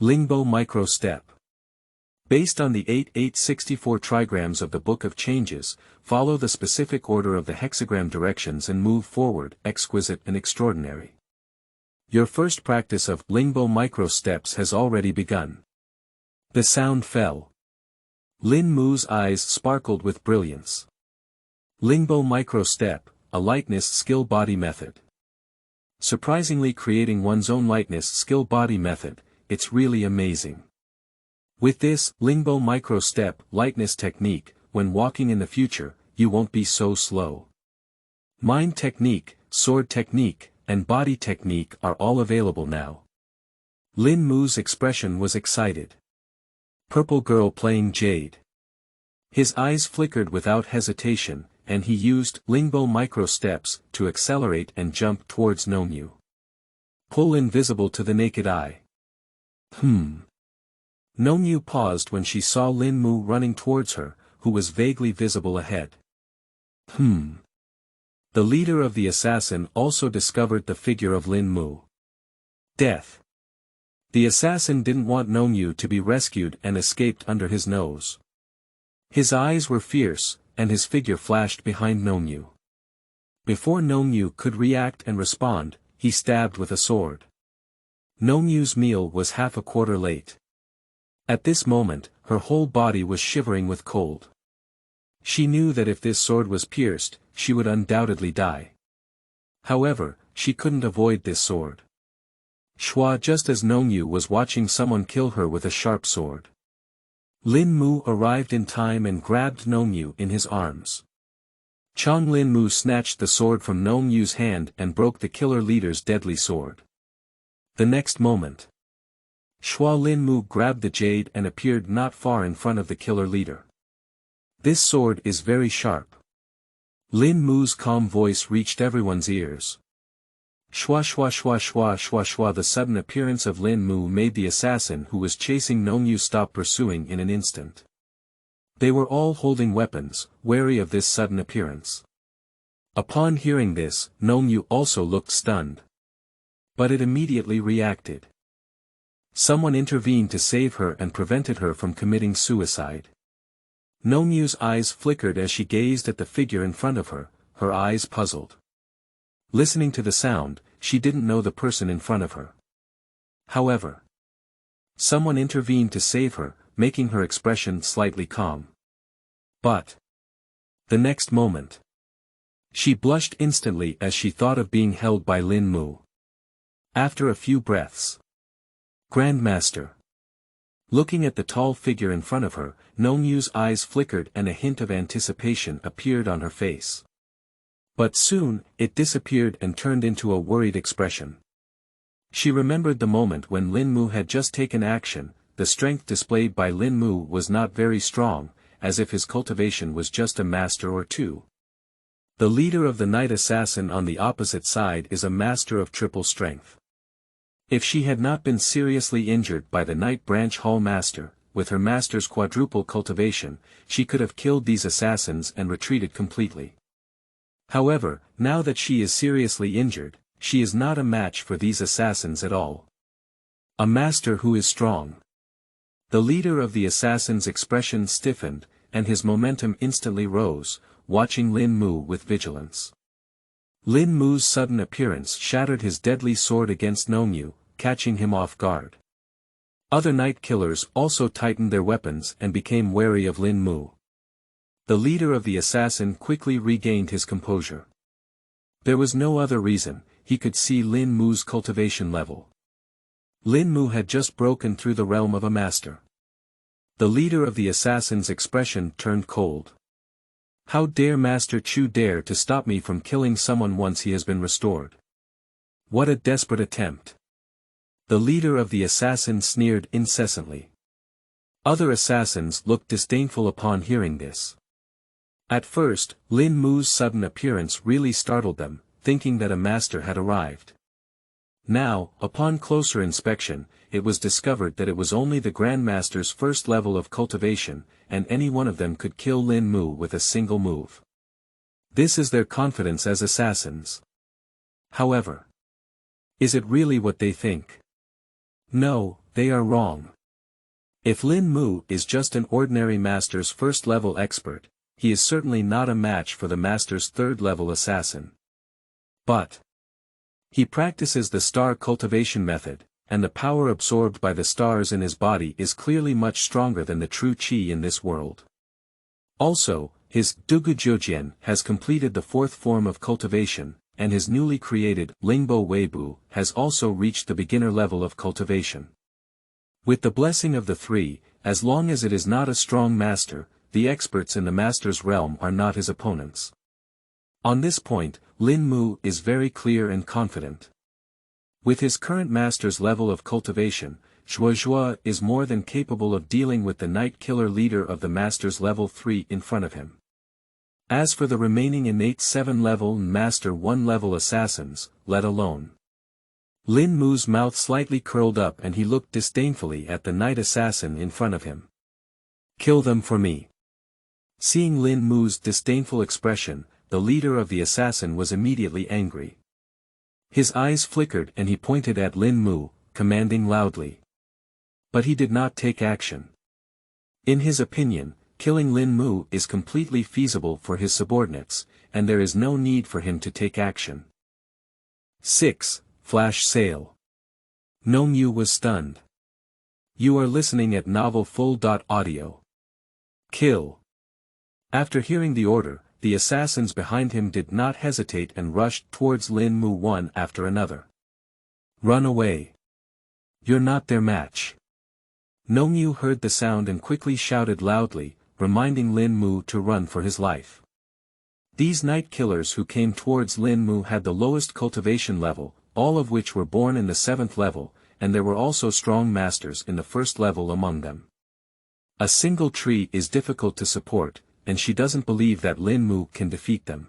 Lingbo Micro Step. Based on the 8-8-64 trigrams of the Book of Changes, follow the specific order of the hexagram directions and move forward, exquisite and extraordinary. Your first practice of Lingbo Micro Steps has already begun. The sound fell. Lin Mu's eyes sparkled with brilliance. Lingbo Micro Step, a lightness skill body method. Surprisingly creating one's own lightness skill body method, it's really amazing. With this Lingbo Micro Step lightness technique, when walking in the future, you won't be so slow. Mind technique, sword technique, and body technique are all available now. Lin Mu's expression was excited. Purple girl playing jade. His eyes flickered without hesitation, and he used Lingbo Micro Steps to accelerate and jump towards Nongyu. Pull invisible to the naked eye. Nongyu paused when she saw Lin Mu running towards her, who was vaguely visible ahead. The leader of the assassin also discovered the figure of Lin Mu. Death. The assassin didn't want Nongyu to be rescued and escaped under his nose. His eyes were fierce, and his figure flashed behind Nongyu. Before Nongyu could react and respond, he stabbed with a sword. Nongyu's meal was half a quarter late. At this moment, her whole body was shivering with cold. She knew that if this sword was pierced, she would undoubtedly die. However, she couldn't avoid this sword. Shua just as Nongyu was watching someone kill her with a sharp sword. Lin Mu arrived in time and grabbed Nongyu in his arms. Chong Lin Mu snatched the sword from Nongyu's hand and broke the killer leader's deadly sword. The next moment, Shua Lin Mu grabbed the jade and appeared not far in front of the killer leader. This sword is very sharp. Lin Mu's calm voice reached everyone's ears. Shua shua shua shua shua shua. The sudden appearance of Lin Mu made the assassin who was chasing Nongyu stop pursuing in an instant. They were all holding weapons, wary of this sudden appearance. Upon hearing this, Nongyu also looked stunned. But it immediately reacted. Someone intervened to save her and prevented her from committing suicide. Nongyu's eyes flickered as she gazed at the figure in front of her, her eyes puzzled. Listening to the sound, she didn't know the person in front of her. However, someone intervened to save her, making her expression slightly calm. But the next moment, she blushed instantly as she thought of being held by Lin Mu. After a few breaths, Grandmaster. Looking at the tall figure in front of her, Nongyu's eyes flickered and a hint of anticipation appeared on her face. But soon, it disappeared and turned into a worried expression. She remembered the moment when Lin Mu had just taken action. The strength displayed by Lin Mu was not very strong, as if his cultivation was just a master or two. The leader of the night assassin on the opposite side is a master of triple strength. If she had not been seriously injured by the night branch hall master, with her master's quadruple cultivation, she could have killed these assassins and retreated completely. However, now that she is seriously injured, she is not a match for these assassins at all. A master who is strong. The leader of the assassins' expression stiffened, and his momentum instantly rose, watching Lin Mu with vigilance. Lin Mu's sudden appearance shattered his deadly sword against Nongyu, catching him off guard. Other night killers also tightened their weapons and became wary of Lin Mu. The leader of the assassin quickly regained his composure. There was no other reason, he could see Lin Mu's cultivation level. Lin Mu had just broken through the realm of a master. The leader of the assassin's expression turned cold. How dare Master Chu dare to stop me from killing someone once he has been restored? What a desperate attempt. The leader of the assassin sneered incessantly. Other assassins looked disdainful upon hearing this. At first, Lin Mu's sudden appearance really startled them, thinking that a master had arrived. Now, upon closer inspection, it was discovered that it was only the Grandmaster's first level of cultivation, and any one of them could kill Lin Mu with a single move. This is their confidence as assassins. However, is it really what they think? No, they are wrong. If Lin Mu is just an ordinary master's first-level expert, he is certainly not a match for the master's third-level assassin. But he practices the Star Cultivation Method, and the power absorbed by the stars in his body is clearly much stronger than the true qi in this world. Also, his Dugu Jiujian has completed the fourth form of cultivation, and his newly created Lingbo Weibu has also reached the beginner level of cultivation. With the blessing of the three, as long as it is not a strong master, the experts in the master's realm are not his opponents. On this point, Lin Mu is very clear and confident. With his current master's level of cultivation, Zhuozhuo is more than capable of dealing with the night killer leader of the master's level 3 in front of him. As for the remaining innate 7-level and master 1-level assassins, let alone. Lin Mu's mouth slightly curled up and he looked disdainfully at the night assassin in front of him. Kill them for me. Seeing Lin Mu's disdainful expression, the leader of the assassin was immediately angry. His eyes flickered and he pointed at Lin Mu, commanding loudly. But he did not take action. In his opinion, killing Lin Mu is completely feasible for his subordinates, and there is no need for him to take action. 6. Flash sale. Nongyu was stunned. You are listening at novelfull.audio. Kill. After hearing the order, the assassins behind him did not hesitate and rushed towards Lin Mu one after another. Run away. You're not their match. Nongyu heard the sound and quickly shouted loudly, reminding Lin Mu to run for his life. These night killers who came towards Lin Mu had the lowest cultivation level, all of which were born in the 7th level, and there were also strong masters in the 1st level among them. A single tree is difficult to support, and she doesn't believe that Lin Mu can defeat them.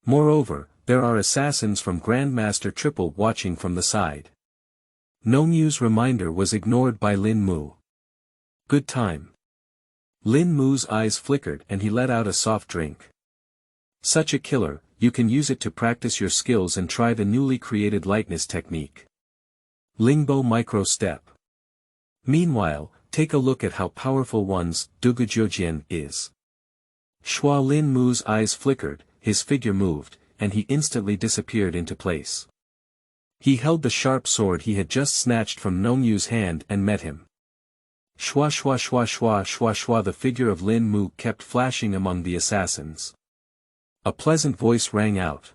Moreover, there are assassins from Grandmaster Triple watching from the side. Nongyu's reminder was ignored by Lin Mu. Good time. Lin Mu's eyes flickered and he let out a soft drink. Such a killer, you can use it to practice your skills and try the newly created lightness technique. Lingbo Micro Step. Meanwhile, take a look at how powerful one's Dugu Jiujian is. Shua Lin Mu's eyes flickered, his figure moved, and he instantly disappeared into place. He held the sharp sword he had just snatched from Nongyu's hand and met him. Shua shua shua shua shua shua. The figure of Lin Mu kept flashing among the assassins. A pleasant voice rang out.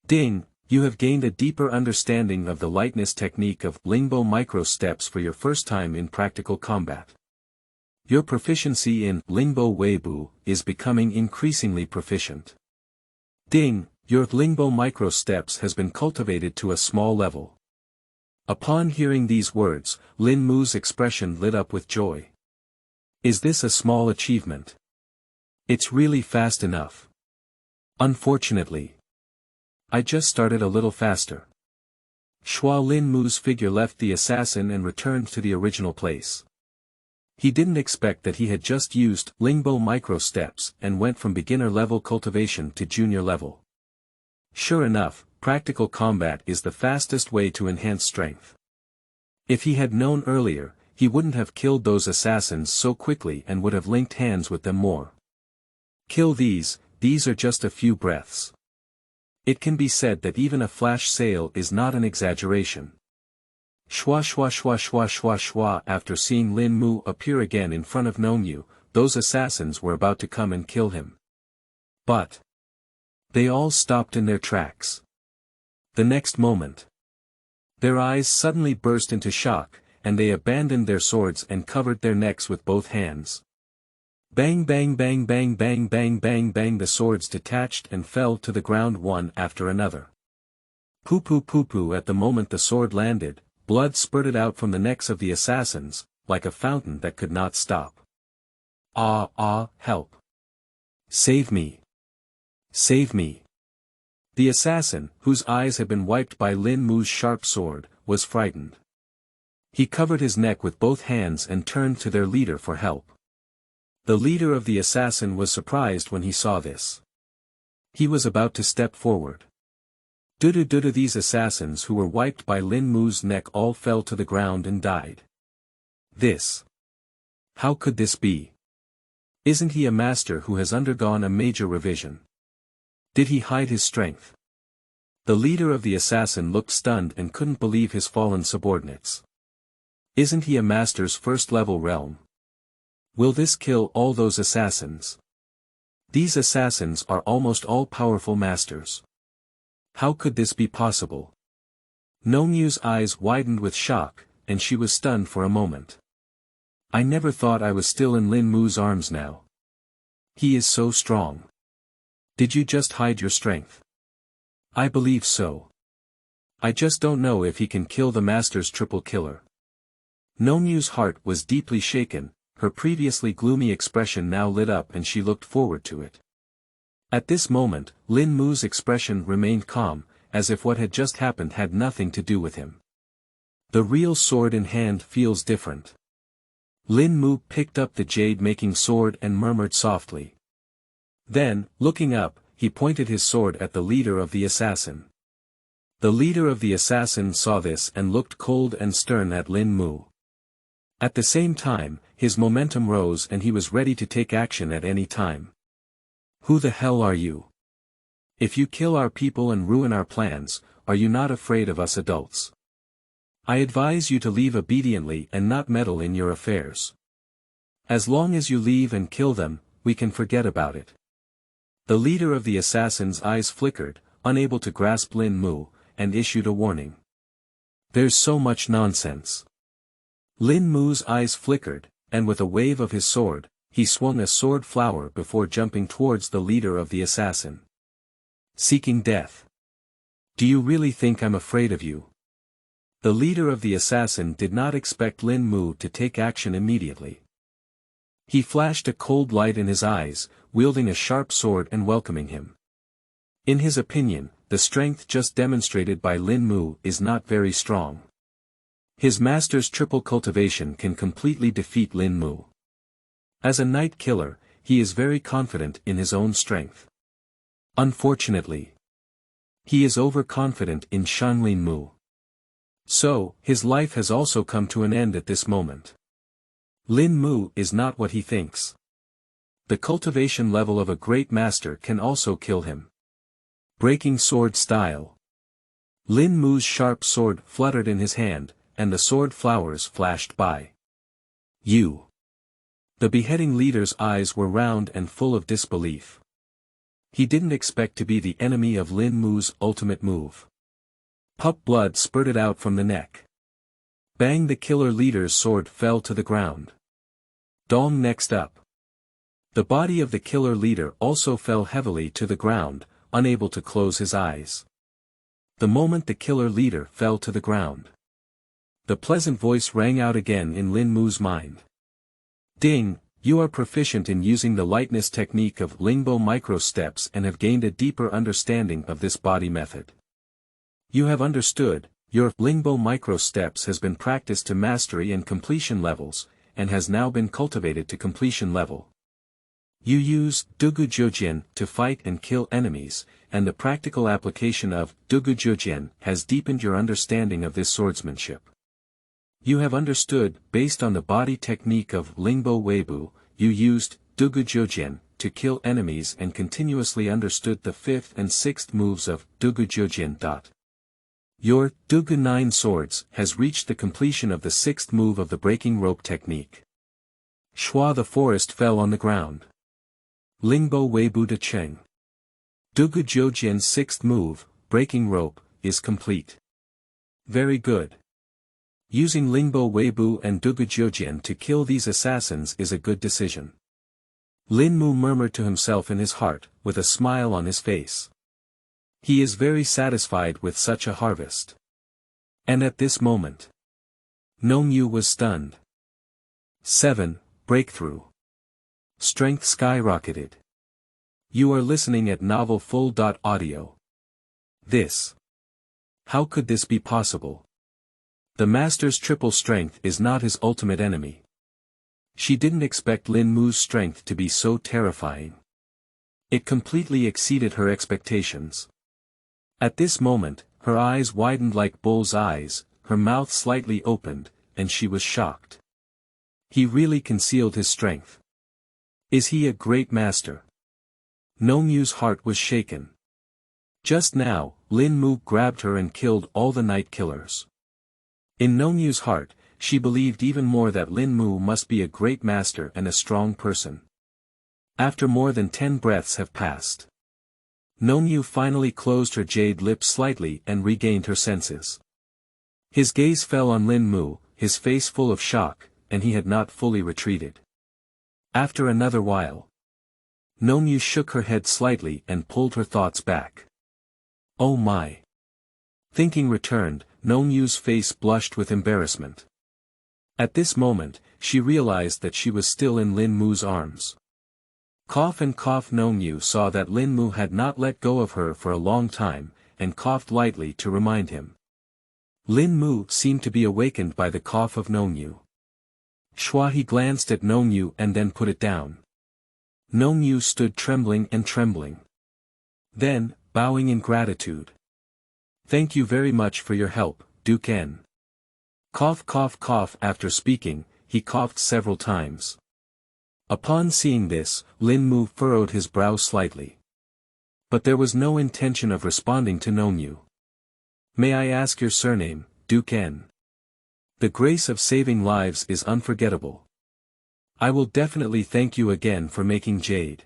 Ding, you have gained a deeper understanding of the lightness technique of Lingbo Micro Steps for your first time in practical combat. Your proficiency in Lingbo Weibu is becoming increasingly proficient. Ding, your Lingbo Micro Steps has been cultivated to a small level. Upon hearing these words, Lin Mu's expression lit up with joy. Is this a small achievement? It's really fast enough. Unfortunately, I just started a little faster. Shua Lin Mu's figure left the assassin and returned to the original place. He didn't expect that he had just used Lingbo Micro Steps and went from beginner level cultivation to junior level. Sure enough, practical combat is the fastest way to enhance strength. If he had known earlier, he wouldn't have killed those assassins so quickly and would have linked hands with them more. Kill these are just a few breaths. It can be said that even a flash sale is not an exaggeration. Shua shua shua shua shua shua. After seeing Lin Mu appear again in front of Nongyu, those assassins were about to come and kill him. But they all stopped in their tracks. The next moment, their eyes suddenly burst into shock, and they abandoned their swords and covered their necks with both hands. Bang bang bang bang bang bang bang bang. The swords detached and fell to the ground one after another. Poo poo poo poo. At the moment the sword landed, blood spurted out from the necks of the assassins, like a fountain that could not stop. Help. Save me. Save me. The assassin, whose eyes had been wiped by Lin Mu's sharp sword, was frightened. He covered his neck with both hands and turned to their leader for help. The leader of the assassin was surprised when he saw this. He was about to step forward. Dudu these assassins who were wiped by Lin Mu's neck all fell to the ground and died. This. How could this be? Isn't he a master who has undergone a major revision? Did he hide his strength? The leader of the assassin looked stunned and couldn't believe his fallen subordinates. Isn't he a master's first-level realm? Will this kill all those assassins? These assassins are almost all powerful masters. How could this be possible? Nongyu's eyes widened with shock, and she was stunned for a moment. I never thought I was still in Lin Mu's arms now. He is so strong. Did you just hide your strength? I believe so. I just don't know if he can kill the master's triple killer. Nongyu's heart was deeply shaken, her previously gloomy expression now lit up and she looked forward to it. At this moment, Lin Mu's expression remained calm, as if what had just happened had nothing to do with him. The real sword in hand feels different. Lin Mu picked up the jade-making sword and murmured softly. Then, looking up, he pointed his sword at the leader of the assassin. The leader of the assassin saw this and looked cold and stern at Lin Mu. At the same time, his momentum rose and he was ready to take action at any time. Who the hell are you? If you kill our people and ruin our plans, are you not afraid of us adults? I advise you to leave obediently and not meddle in your affairs. As long as you leave and kill them, we can forget about it. The leader of the assassins' eyes flickered, unable to grasp Lin Mu, and issued a warning. There's so much nonsense. Lin Mu's eyes flickered, and with a wave of his sword, he swung a sword flower before jumping towards the leader of the assassin. Seeking death. Do you really think I'm afraid of you? The leader of the assassin did not expect Lin Mu to take action immediately. He flashed a cold light in his eyes, wielding a sharp sword and welcoming him. In his opinion, the strength just demonstrated by Lin Mu is not very strong. His master's triple cultivation can completely defeat Lin Mu. As a night killer, he is very confident in his own strength. Unfortunately, he is overconfident in Shan Lin Mu. So, his life has also come to an end at this moment. Lin Mu is not what he thinks. The cultivation level of a great master can also kill him. Breaking sword style. Lin Mu's sharp sword fluttered in his hand, and the sword flowers flashed by. You. The beheading leader's eyes were round and full of disbelief. He didn't expect to be the enemy of Lin Mu's ultimate move. Pup blood spurted out from the neck. Bang! The killer leader's sword fell to the ground. Dong! Next up. The body of the killer leader also fell heavily to the ground, unable to close his eyes. The moment the killer leader fell to the ground, the pleasant voice rang out again in Lin Mu's mind. Ding! You are proficient in using the lightness technique of Lingbo Micro Steps and have gained a deeper understanding of this body method. You have understood, your Lingbo Micro Steps has been practiced to mastery and completion levels, and has now been cultivated to completion level. You use Dugu Jiujian to fight and kill enemies, and the practical application of Dugu Jiujian has deepened your understanding of this swordsmanship. You have understood, based on the body technique of Lingbo Weibu, you used Dugu Jiujian to kill enemies and continuously understood the 5th and 6th moves of Dugu Jiujian. Your Dugu 9 Swords has reached the completion of the 6th move of the breaking rope technique. Shua the forest fell on the ground. Lingbo Weibu de Cheng. Dugu Jiujian's 6th move, breaking rope, is complete. Very good. Using Lingbo Weibu and Dugu Jiujian to kill these assassins is a good decision. Lin Mu murmured to himself in his heart, with a smile on his face. He is very satisfied with such a harvest. And at this moment, Nongyu was stunned. 7. Breakthrough. Strength skyrocketed. You are listening at Novel Full. Audio. This. How could this be possible? The master's triple strength is not his ultimate enemy. She didn't expect Lin Mu's strength to be so terrifying. It completely exceeded her expectations. At this moment, her eyes widened like bull's eyes, her mouth slightly opened, and she was shocked. He really concealed his strength. Is he a great master? Nongyu's heart was shaken. Just now, Lin grabbed her and killed all the night killers. In Nongyu's heart, she believed even more that Lin must be a great master and a strong person. After more than 10 breaths have passed, Nongyu finally closed her jade lips slightly and regained her senses. His gaze fell on Lin, his face full of shock, and he had not fully retreated. After another while, Nongyu shook her head slightly and pulled her thoughts back. Oh my! Thinking returned, Nongyu's face blushed with embarrassment. At this moment, she realized that she was still in Lin arms. Cough and cough. Nongyu saw that Lin had not let go of her for a long time, and coughed lightly to remind him. Lin seemed to be awakened by the cough of Nongyu. He glanced at Nongyu and then put it down. Nongyu stood trembling and trembling. Then, bowing in gratitude. Thank you very much for your help, Duken. Cough cough cough. After speaking, he coughed several times. Upon seeing this, Lin furrowed his brow slightly. But there was no intention of responding to Nongyu. May I ask your surname, Duken? The grace of saving lives is unforgettable. I will definitely thank you again for making jade.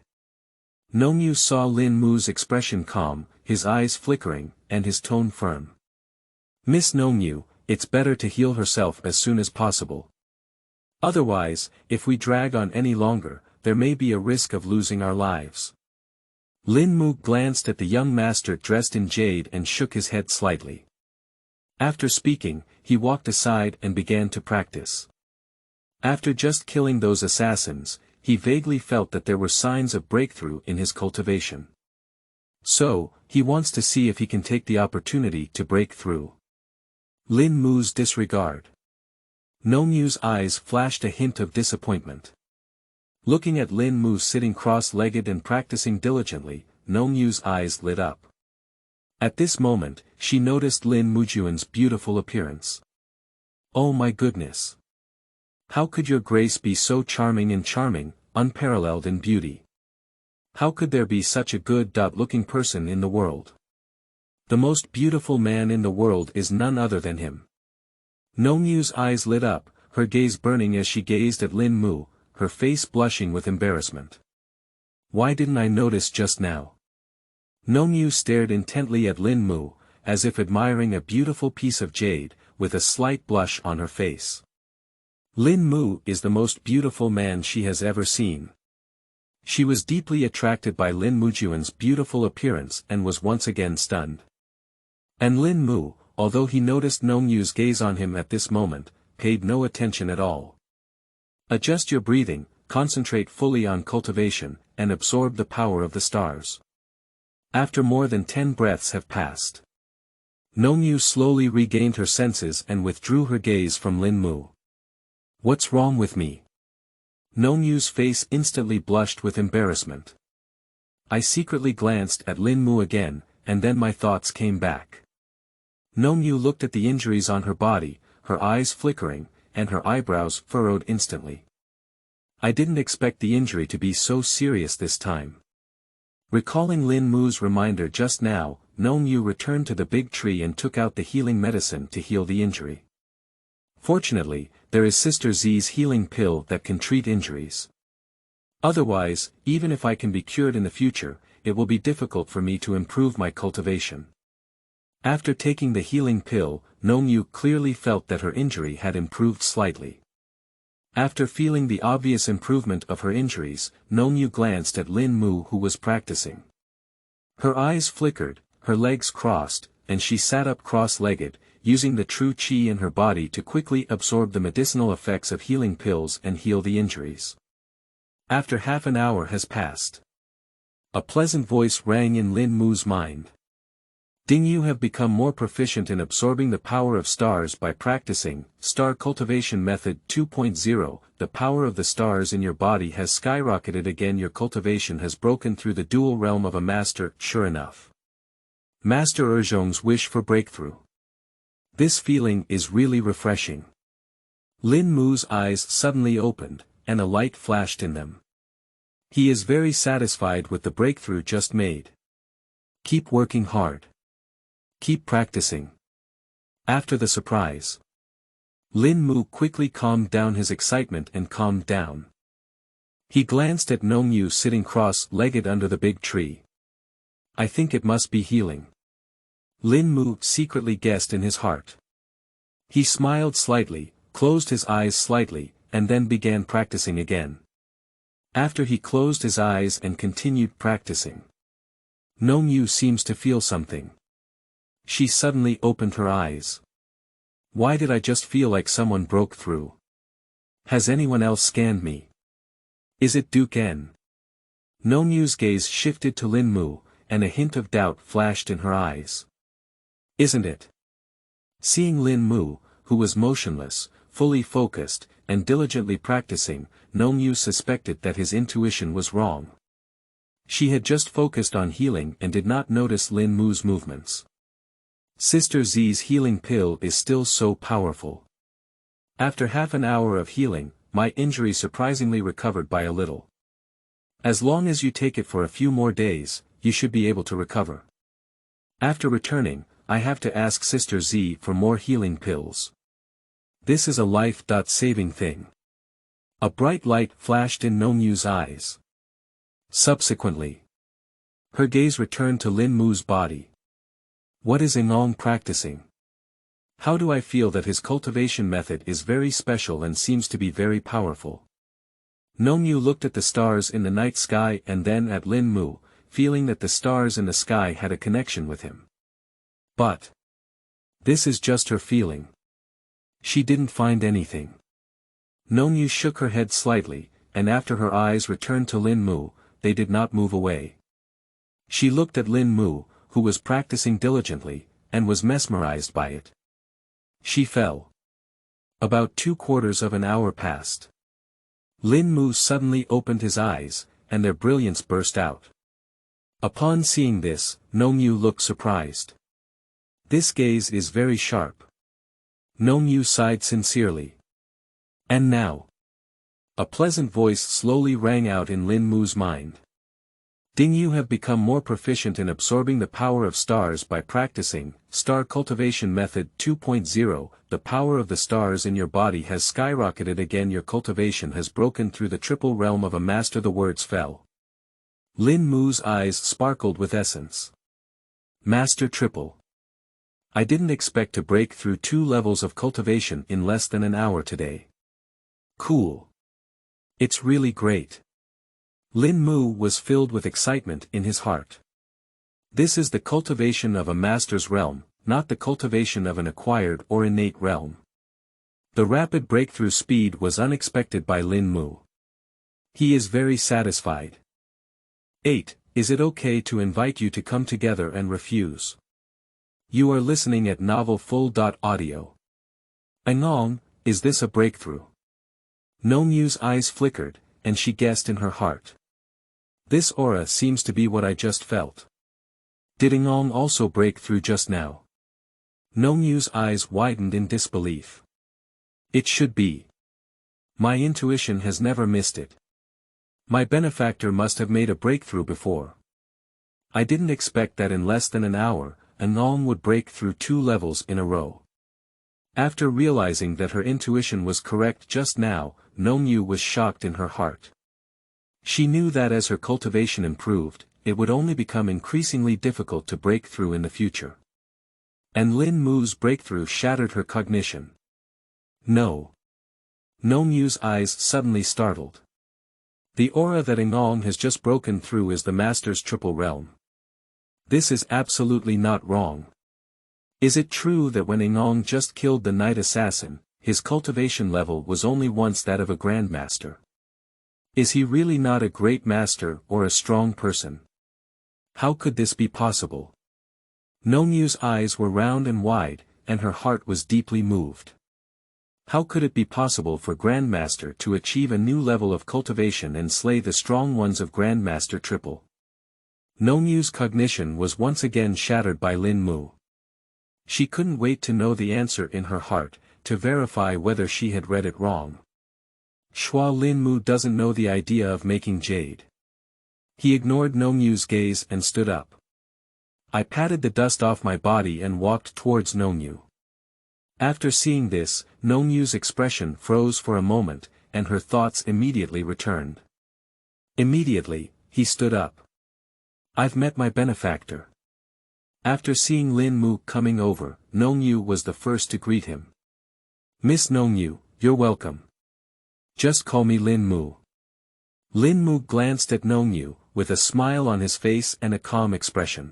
Nongyu saw Lin expression calm, his eyes flickering, and his tone firm. Miss Nongyu, it's better to heal herself as soon as possible. Otherwise, if we drag on any longer, there may be a risk of losing our lives. Lin glanced at the young master dressed in jade and shook his head slightly. After speaking, he walked aside and began to practice. After just killing those assassins, he vaguely felt that there were signs of breakthrough in his cultivation. So, he wants to see if he can take the opportunity to break through. Lin disregard. Nongyu's eyes flashed a hint of disappointment. Looking at Lin sitting cross-legged and practicing diligently, Nongyu's eyes lit up. At this moment, she noticed Lin Mujuan's beautiful appearance. Oh my goodness! How could your grace be so charming and charming, unparalleled in beauty? How could there be such a good-looking person in the world? The most beautiful man in the world is none other than him. Nongyu's eyes lit up, her gaze burning as she gazed at Lin, her face blushing with embarrassment. Why didn't I notice just now? Nongyu stared intently at Lin, as if admiring a beautiful piece of jade, with a slight blush on her face. Lin is the most beautiful man she has ever seen. She was deeply attracted by Lin Mujuan's beautiful appearance and was once again stunned. And Lin, although he noticed Nongyu's gaze on him at this moment, paid no attention at all. Adjust your breathing, concentrate fully on cultivation, and absorb the power of the stars. After more than 10 breaths have passed, Nongyu slowly regained her senses and withdrew her gaze from Lin. What's wrong with me? Nongyu's face instantly blushed with embarrassment. I secretly glanced at Lin again, and then my thoughts came back. Nongyu looked at the injuries on her body, her eyes flickering, and her eyebrows furrowed instantly. I didn't expect the injury to be so serious this time. Recalling Lin reminder just now, Nongyu returned to the big tree and took out the healing medicine to heal the injury. Fortunately, there is Sister Z's healing pill that can treat injuries. Otherwise, even if I can be cured in the future, it will be difficult for me to improve my cultivation. After taking the healing pill, Nongyu clearly felt that her injury had improved slightly. After feeling the obvious improvement of her injuries, Nongyu glanced at Lin who was practicing. Her eyes flickered, her legs crossed, and she sat up cross-legged, using the true qi in her body to quickly absorb the medicinal effects of healing pills and heal the injuries. After half an hour has passed, a pleasant voice rang in Lin mind. Ding you have become more proficient in absorbing the power of stars by practicing Star Cultivation Method 2.0. The power of the stars in your body has skyrocketed again. Your cultivation has broken through the dual realm of a master. Sure enough, Master Zhong's wish for breakthrough. This feeling is really refreshing. Lin Mu's eyes suddenly opened, and a light flashed in them. He is very satisfied with the breakthrough just made. Keep working hard. Keep practicing. After the surprise, Lin Mu quickly calmed down his excitement and calmed down. He glanced at Nongyu sitting cross-legged under the big tree. I think it must be healing. Lin Mu secretly guessed in his heart. He smiled slightly, closed his eyes slightly, and then began practicing again. After he closed his eyes and continued practicing, Nongyu seems to feel something. She suddenly opened her eyes. Why did I just feel like someone broke through? Has anyone else scanned me? Is it Duke N? Nongyu's gaze shifted to Lin Mu, and a hint of doubt flashed in her eyes. Isn't it? Seeing Lin Mu, who was motionless, fully focused, and diligently practicing, Nongyu suspected that his intuition was wrong. She had just focused on healing and did not notice Lin Mu's movements. Sister Z's healing pill is still so powerful. After half an hour of healing, my injury surprisingly recovered by a little. As long as you take it for a few more days, you should be able to recover. After returning, I have to ask Sister Z for more healing pills. This is a life-saving thing. A bright light flashed in Nongyu's eyes. Subsequently, her gaze returned to Lin Mu's body. What is Inong practicing? How do I feel that his cultivation method is very special and seems to be very powerful? Nongyu looked at the stars in the night sky and then at Lin Mu, feeling that the stars in the sky had a connection with him. But this is just her feeling. She didn't find anything. Nongyu shook her head slightly, and after her eyes returned to Lin Mu, they did not move away. She looked at Lin Mu, who was practicing diligently, and was mesmerized by it. She fell. About 2/4 of an hour passed. Lin Mu suddenly opened his eyes, and their brilliance burst out. Upon seeing this, Nongyu looked surprised. This gaze is very sharp. Nongyu sighed sincerely. And now? A pleasant voice slowly rang out in Lin Mu's mind. Ding you have become more proficient in absorbing the power of stars by practicing Star Cultivation Method 2.0. The power of the stars in your body has skyrocketed again. Your cultivation has broken through the triple realm of a master. The words fell. Lin Mu's eyes sparkled with essence. Master Triple. I didn't expect to break through 2 levels of cultivation in less than an hour today. Cool. It's really great. Lin Mu was filled with excitement in his heart. This is the cultivation of a master's realm, not the cultivation of an acquired or innate realm. The rapid breakthrough speed was unexpected by Lin Mu. He is very satisfied. 8. Is it okay to invite you to come together and refuse? You are listening at Novel Full.audio. Inong, is this a breakthrough? Nongyu's eyes flickered, and she guessed in her heart. This aura seems to be what I just felt. Did Inong also break through just now? Nongyu's eyes widened in disbelief. It should be. My intuition has never missed it. My benefactor must have made a breakthrough before. I didn't expect that in less than an hour, Inong would break through 2 levels in a row. After realizing that her intuition was correct just now, Nongyu was shocked in her heart. She knew that as her cultivation improved, it would only become increasingly difficult to break through in the future. And Lin Mu's breakthrough shattered her cognition. No. Nongyu's eyes suddenly startled. The aura that Inong has just broken through is the Master's triple realm. This is absolutely not wrong. Is it true that when Inong just killed the Night Assassin, his cultivation level was only once that of a Grandmaster? Is he really not a great master or a strong person? How could this be possible? Nongyu's eyes were round and wide, and her heart was deeply moved. How could it be possible for Grandmaster to achieve a new level of cultivation and slay the strong ones of Grandmaster Triple? Nongyu's cognition was once again shattered by Lin. She couldn't wait to know the answer in her heart, to verify whether she had read it wrong. Shua Lin doesn't know the idea of making jade. He ignored Nongyu's gaze and stood up. I patted the dust off my body and walked towards Nongyu. After seeing this, Nongyu's expression froze for a moment, and her thoughts immediately returned. Immediately, he stood up. I've met my benefactor. After seeing Lin coming over, Nongyu was the first to greet him. Miss Nongyu, you're welcome. Just call me Lin. Lin glanced at Nongyu, with a smile on his face and a calm expression.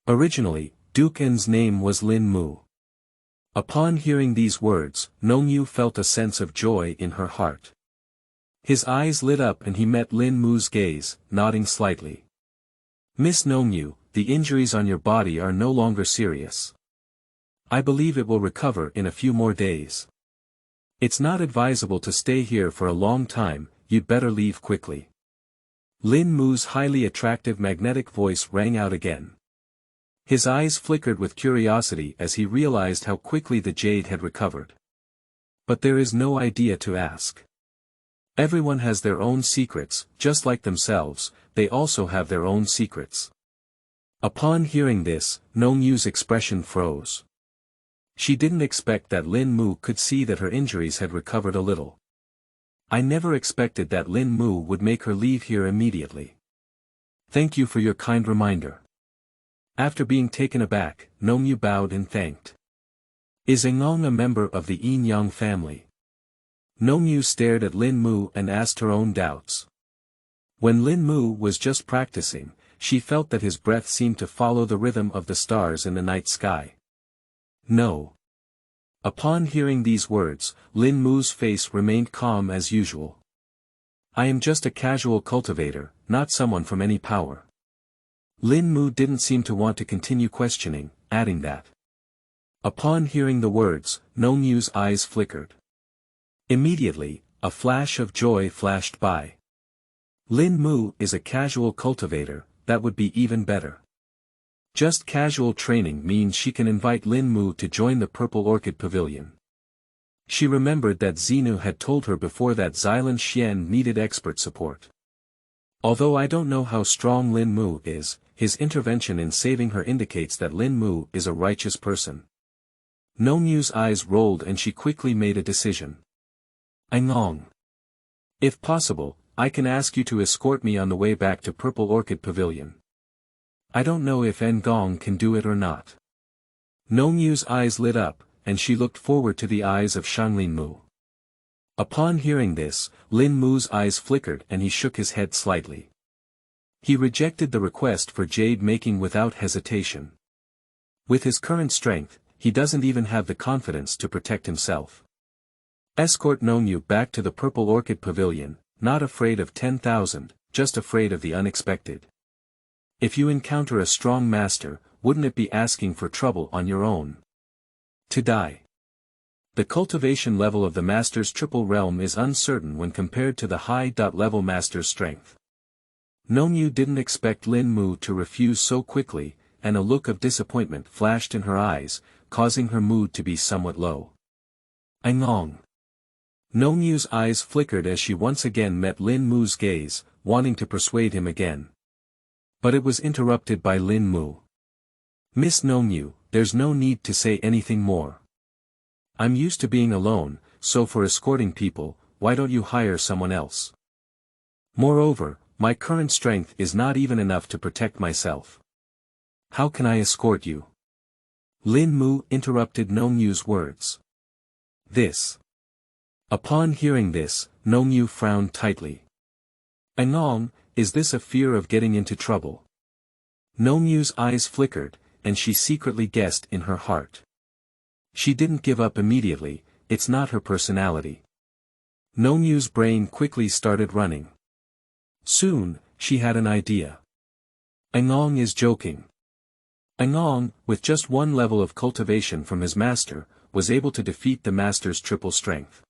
Originally, Duken's name was Lin. Upon hearing these words, Nongyu felt a sense of joy in her heart. His eyes lit up and he met Linmu's gaze, nodding slightly. Miss Nongyu, the injuries on your body are no longer serious. I believe it will recover in a few more days. It's not advisable to stay here for a long time, you'd better leave quickly. Linmu's highly attractive magnetic voice rang out again. His eyes flickered with curiosity as he realized how quickly the jade had recovered. But there is no idea to ask. Everyone has their own secrets, just like themselves, they also have their own secrets. Upon hearing this, Nongyu's expression froze. She didn't expect that Lin could see that her injuries had recovered a little. I never expected that Lin would make her leave here immediately. Thank you for your kind reminder. After being taken aback, Nongyu bowed and thanked. Is Engong a member of the Yin Yang family? Nongyu stared at Lin and asked her own doubts. When Lin was just practicing, she felt that his breath seemed to follow the rhythm of the stars in the night sky. No. Upon hearing these words, Linmu's face remained calm as usual. I am just a casual cultivator, not someone from any power. Linmu didn't seem to want to continue questioning, adding that. Upon hearing the words, Nongyu's eyes flickered. Immediately, a flash of joy flashed by. Linmu is a casual cultivator, that would be even better. Just casual training means she can invite Linmu to join the Purple Orchid Pavilion. She remembered that Xenu had told her before that Xilan Xian needed expert support. Although I don't know how strong Linmu is, his intervention in saving her indicates that Linmu is a righteous person. Nongyu's eyes rolled and she quickly made a decision. Engong. If possible, I can ask you to escort me on the way back to Purple Orchid Pavilion. I don't know if Engong can do it or not. Nongyu's eyes lit up, and she looked forward to the eyes of Shanglinmu. Upon hearing this, Linmu's eyes flickered and he shook his head slightly. He rejected the request for jade making without hesitation. With his current strength, he doesn't even have the confidence to protect himself. Escort Nongyu back to the Purple Orchid Pavilion, not afraid of 10,000, just afraid of the unexpected. If you encounter a strong master, wouldn't it be asking for trouble on your own? To die. The cultivation level of the master's triple realm is uncertain when compared to the high-level master's strength. Nongyu didn't expect Linmu to refuse so quickly, and a look of disappointment flashed in her eyes, causing her mood to be somewhat low. Engong. Nongyu's eyes flickered as she once again met Linmu's gaze, wanting to persuade him again. But it was interrupted by Linmu. Miss Nongyu, there's no need to say anything more. I'm used to being alone, so for escorting people, why don't you hire someone else? Moreover, my current strength is not even enough to protect myself. How can I escort you? Linmu interrupted Nongyu's words. This. Upon hearing this, Nongyu frowned tightly. Engong, is this a fear of getting into trouble? Nongyu's eyes flickered, and she secretly guessed in her heart. She didn't give up immediately, it's not her personality. Nongyu's brain quickly started running. Soon, she had an idea. Engong is joking. Engong, with just one level of cultivation from his master, was able to defeat the master's triple strength.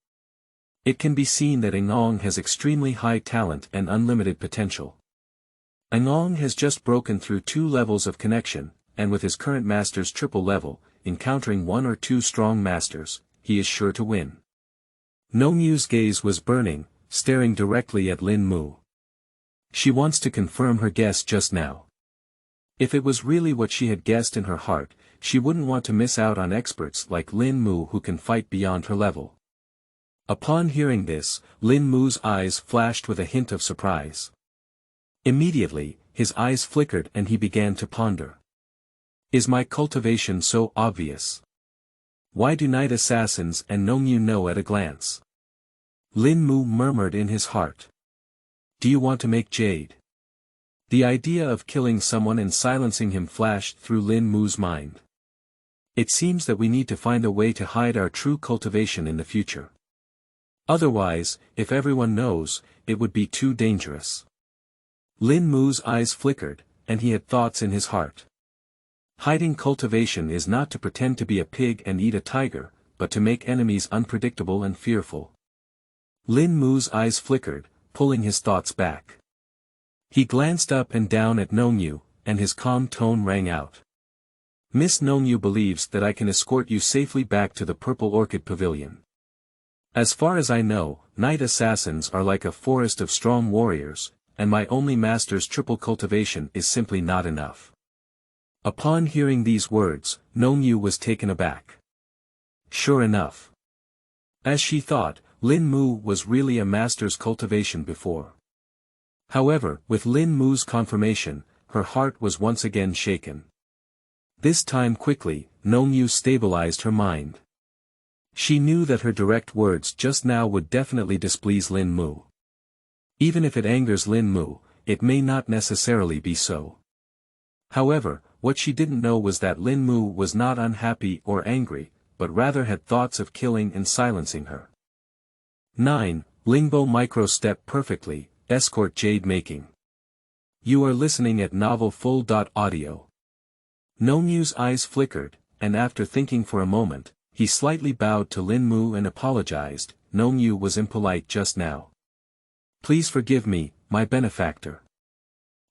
It can be seen that Engong has extremely high talent and unlimited potential. Anong has just broken through 2 levels of connection, and with his current master's triple level, encountering 1 or 2 strong masters, he is sure to win. Nongyu's gaze was burning, staring directly at Lin Mu. She wants to confirm her guess just now. If it was really what she had guessed in her heart, she wouldn't want to miss out on experts like Lin Mu who can fight beyond her level. Upon hearing this, Lin Mu's eyes flashed with a hint of surprise. Immediately, his eyes flickered and he began to ponder. Is my cultivation so obvious? Why do night assassins and Nongyu know at a glance? Lin Mu murmured in his heart. Do you want to make jade? The idea of killing someone and silencing him flashed through Lin Mu's mind. It seems that we need to find a way to hide our true cultivation in the future. Otherwise, if everyone knows, it would be too dangerous. Lin Mu's eyes flickered, and he had thoughts in his heart. Hiding cultivation is not to pretend to be a pig and eat a tiger, but to make enemies unpredictable and fearful. Lin Mu's eyes flickered, pulling his thoughts back. He glanced up and down at Nongyu, and his calm tone rang out. Miss Nongyu believes that I can escort you safely back to the Purple Orchid Pavilion. As far as I know, night assassins are like a forest of strong warriors, and my only master's triple cultivation is simply not enough. Upon hearing these words, Nongyu was taken aback. Sure enough. As she thought, Lin Mu was really a master's cultivation before. However, with Lin Mu's confirmation, her heart was once again shaken. This time quickly, Nongyu stabilized her mind. She knew that her direct words just now would definitely displease Lin Mu. Even if it angers Lin Mu, it may not necessarily be so. However, what she didn't know was that Lin Mu was not unhappy or angry, but rather had thoughts of killing and silencing her. 9. Lingbo Micro Step Perfectly, Escort Jade Making. You are listening at novelfull.audio. Nongyu's eyes flickered, and after thinking for a moment, he slightly bowed to Lin Mu and apologized. Nongyu was impolite just now. Please forgive me, my benefactor.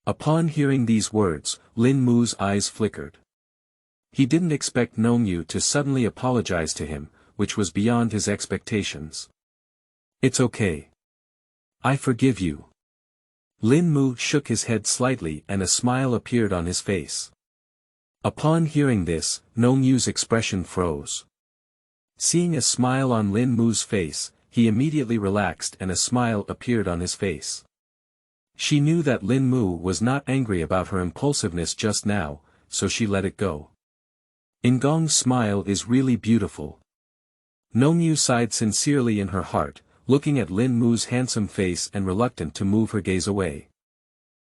Upon hearing these words, Lin Mu's eyes flickered. He didn't expect Nongyu to suddenly apologize to him, which was beyond his expectations. It's okay. I forgive you. Lin Mu shook his head slightly and a smile appeared on his face. Upon hearing this, Nongyu's expression froze. Seeing a smile on Lin Mu's face, he immediately relaxed and a smile appeared on his face. She knew that Lin Mu was not angry about her impulsiveness just now, so she let it go. Ingong's smile is really beautiful. Nongyu sighed sincerely in her heart, looking at Lin Mu's handsome face and reluctant to move her gaze away.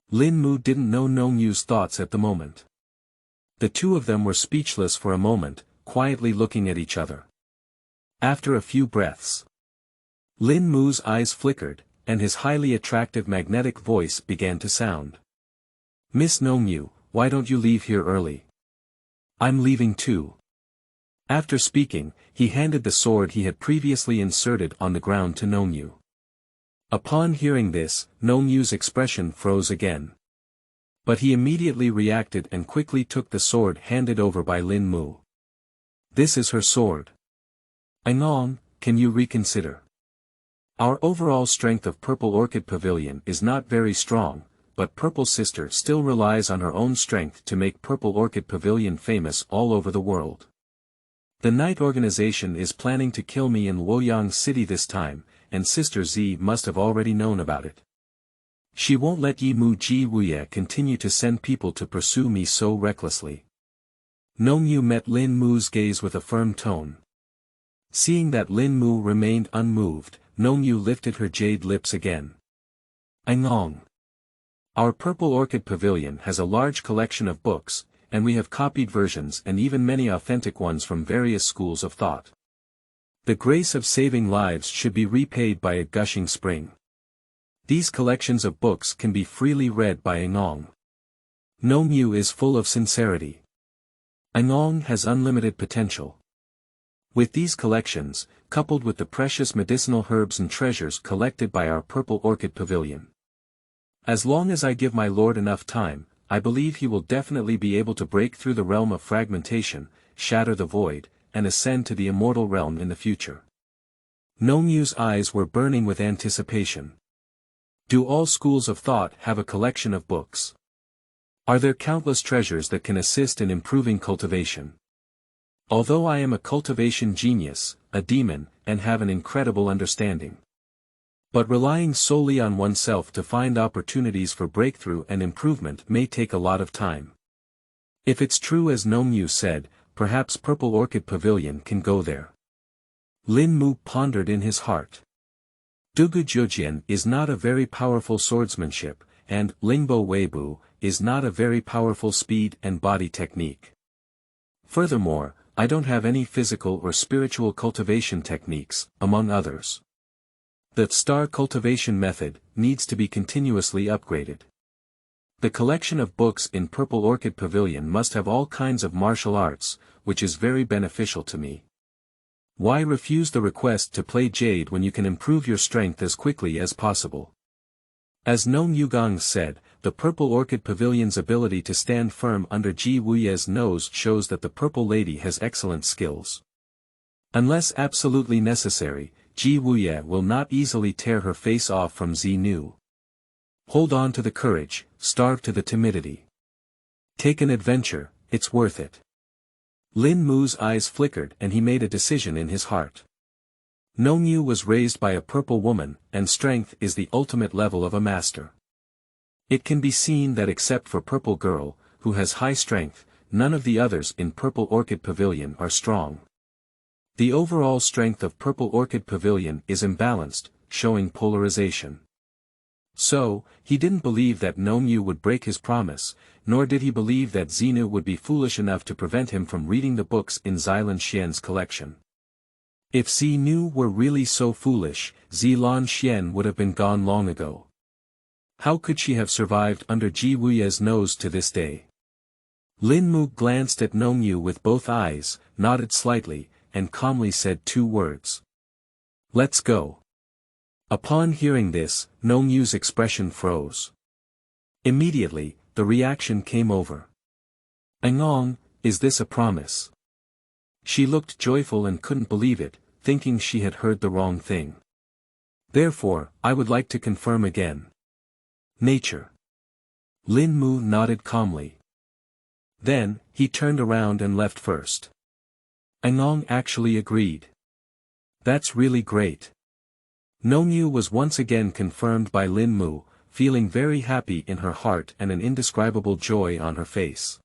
Lin Mu didn't know Nongyu's thoughts at the moment. The two of them were speechless for a moment, quietly looking at each other. After a few breaths, Lin Mu's eyes flickered, and his highly attractive magnetic voice began to sound. Miss Nongyu, why don't you leave here early? I'm leaving too. After speaking, he handed the sword he had previously inserted on the ground to Nongyu. Upon hearing this, Nongyu's expression froze again. But he immediately reacted and quickly took the sword handed over by Lin Mu. This is her sword. Ainong, can you reconsider? Our overall strength of Purple Orchid Pavilion is not very strong, but Purple Sister still relies on her own strength to make Purple Orchid Pavilion famous all over the world. The Night Organization is planning to kill me in Luoyang City this time, and Sister Z must have already known about it. She won't let Yi Mu Ji Wuye continue to send people to pursue me so recklessly. Nongyu met Lin Mu's gaze with a firm tone. Seeing that Lin Mu remained unmoved, Nongyu lifted her jade lips again. Ainong. Our Purple Orchid Pavilion has a large collection of books, and we have copied versions and even many authentic ones from various schools of thought. The grace of saving lives should be repaid by a gushing spring. These collections of books can be freely read by Ainong. Nongyu is full of sincerity. Ainong has unlimited potential. With these collections, coupled with the precious medicinal herbs and treasures collected by our Purple Orchid Pavilion, As long as I give my lord enough time, I believe he will definitely be able to break through the realm of fragmentation, shatter the void, and ascend to the immortal realm in the future. Nongyu's eyes were burning with anticipation. Do all schools of thought have a collection of books? Are there countless treasures that can assist in improving cultivation? Although I am a cultivation genius, a demon, and have an incredible understanding. But relying solely on oneself to find opportunities for breakthrough and improvement may take a lot of time. If it's true as Nongyu said, perhaps Purple Orchid Pavilion can go there. Lin Mu pondered in his heart. Dugu Jiujian is not a very powerful swordsmanship, and Lingbo Weibu is not a very powerful speed and body technique. Furthermore, I don't have any physical or spiritual cultivation techniques, among others. The Star Cultivation Method needs to be continuously upgraded. The collection of books in Purple Orchid Pavilion must have all kinds of martial arts, which is very beneficial to me. Why refuse the request to play jade when you can improve your strength as quickly as possible? As Nongyu said, the Purple Orchid Pavilion's ability to stand firm under Ji Wuye's nose shows that the Purple Lady has excellent skills. Unless absolutely necessary, Ji Wuye will not easily tear her face off from Zi Nu. Hold on to the courage, starve to the timidity. Take an adventure, it's worth it. Lin Mu's eyes flickered and he made a decision in his heart. Nongyu was raised by a purple woman, and strength is the ultimate level of a master. It can be seen that except for Purple Girl, who has high strength, none of the others in Purple Orchid Pavilion are strong. The overall strength of Purple Orchid Pavilion is imbalanced, showing polarization. So, he didn't believe that Nongyu would break his promise, nor did he believe that Xinu would be foolish enough to prevent him from reading the books in Zilan Xian's collection. If Xinu were really so foolish, Zilan Xian would have been gone long ago. How could she have survived under Ji Wuye's nose to this day? Lin Mu glanced at Nongyu with both eyes, nodded slightly, and calmly said 2 words. Let's go. Upon hearing this, Nongyu's expression froze. Immediately, the reaction came over. Angong, is this a promise? She looked joyful and couldn't believe it, thinking she had heard the wrong thing. Therefore, I would like to confirm again. Nature. Lin Mu nodded calmly. Then, he turned around and left first. Angong actually agreed. That's really great. Nongyu was once again confirmed by Lin Mu, feeling very happy in her heart and an indescribable joy on her face.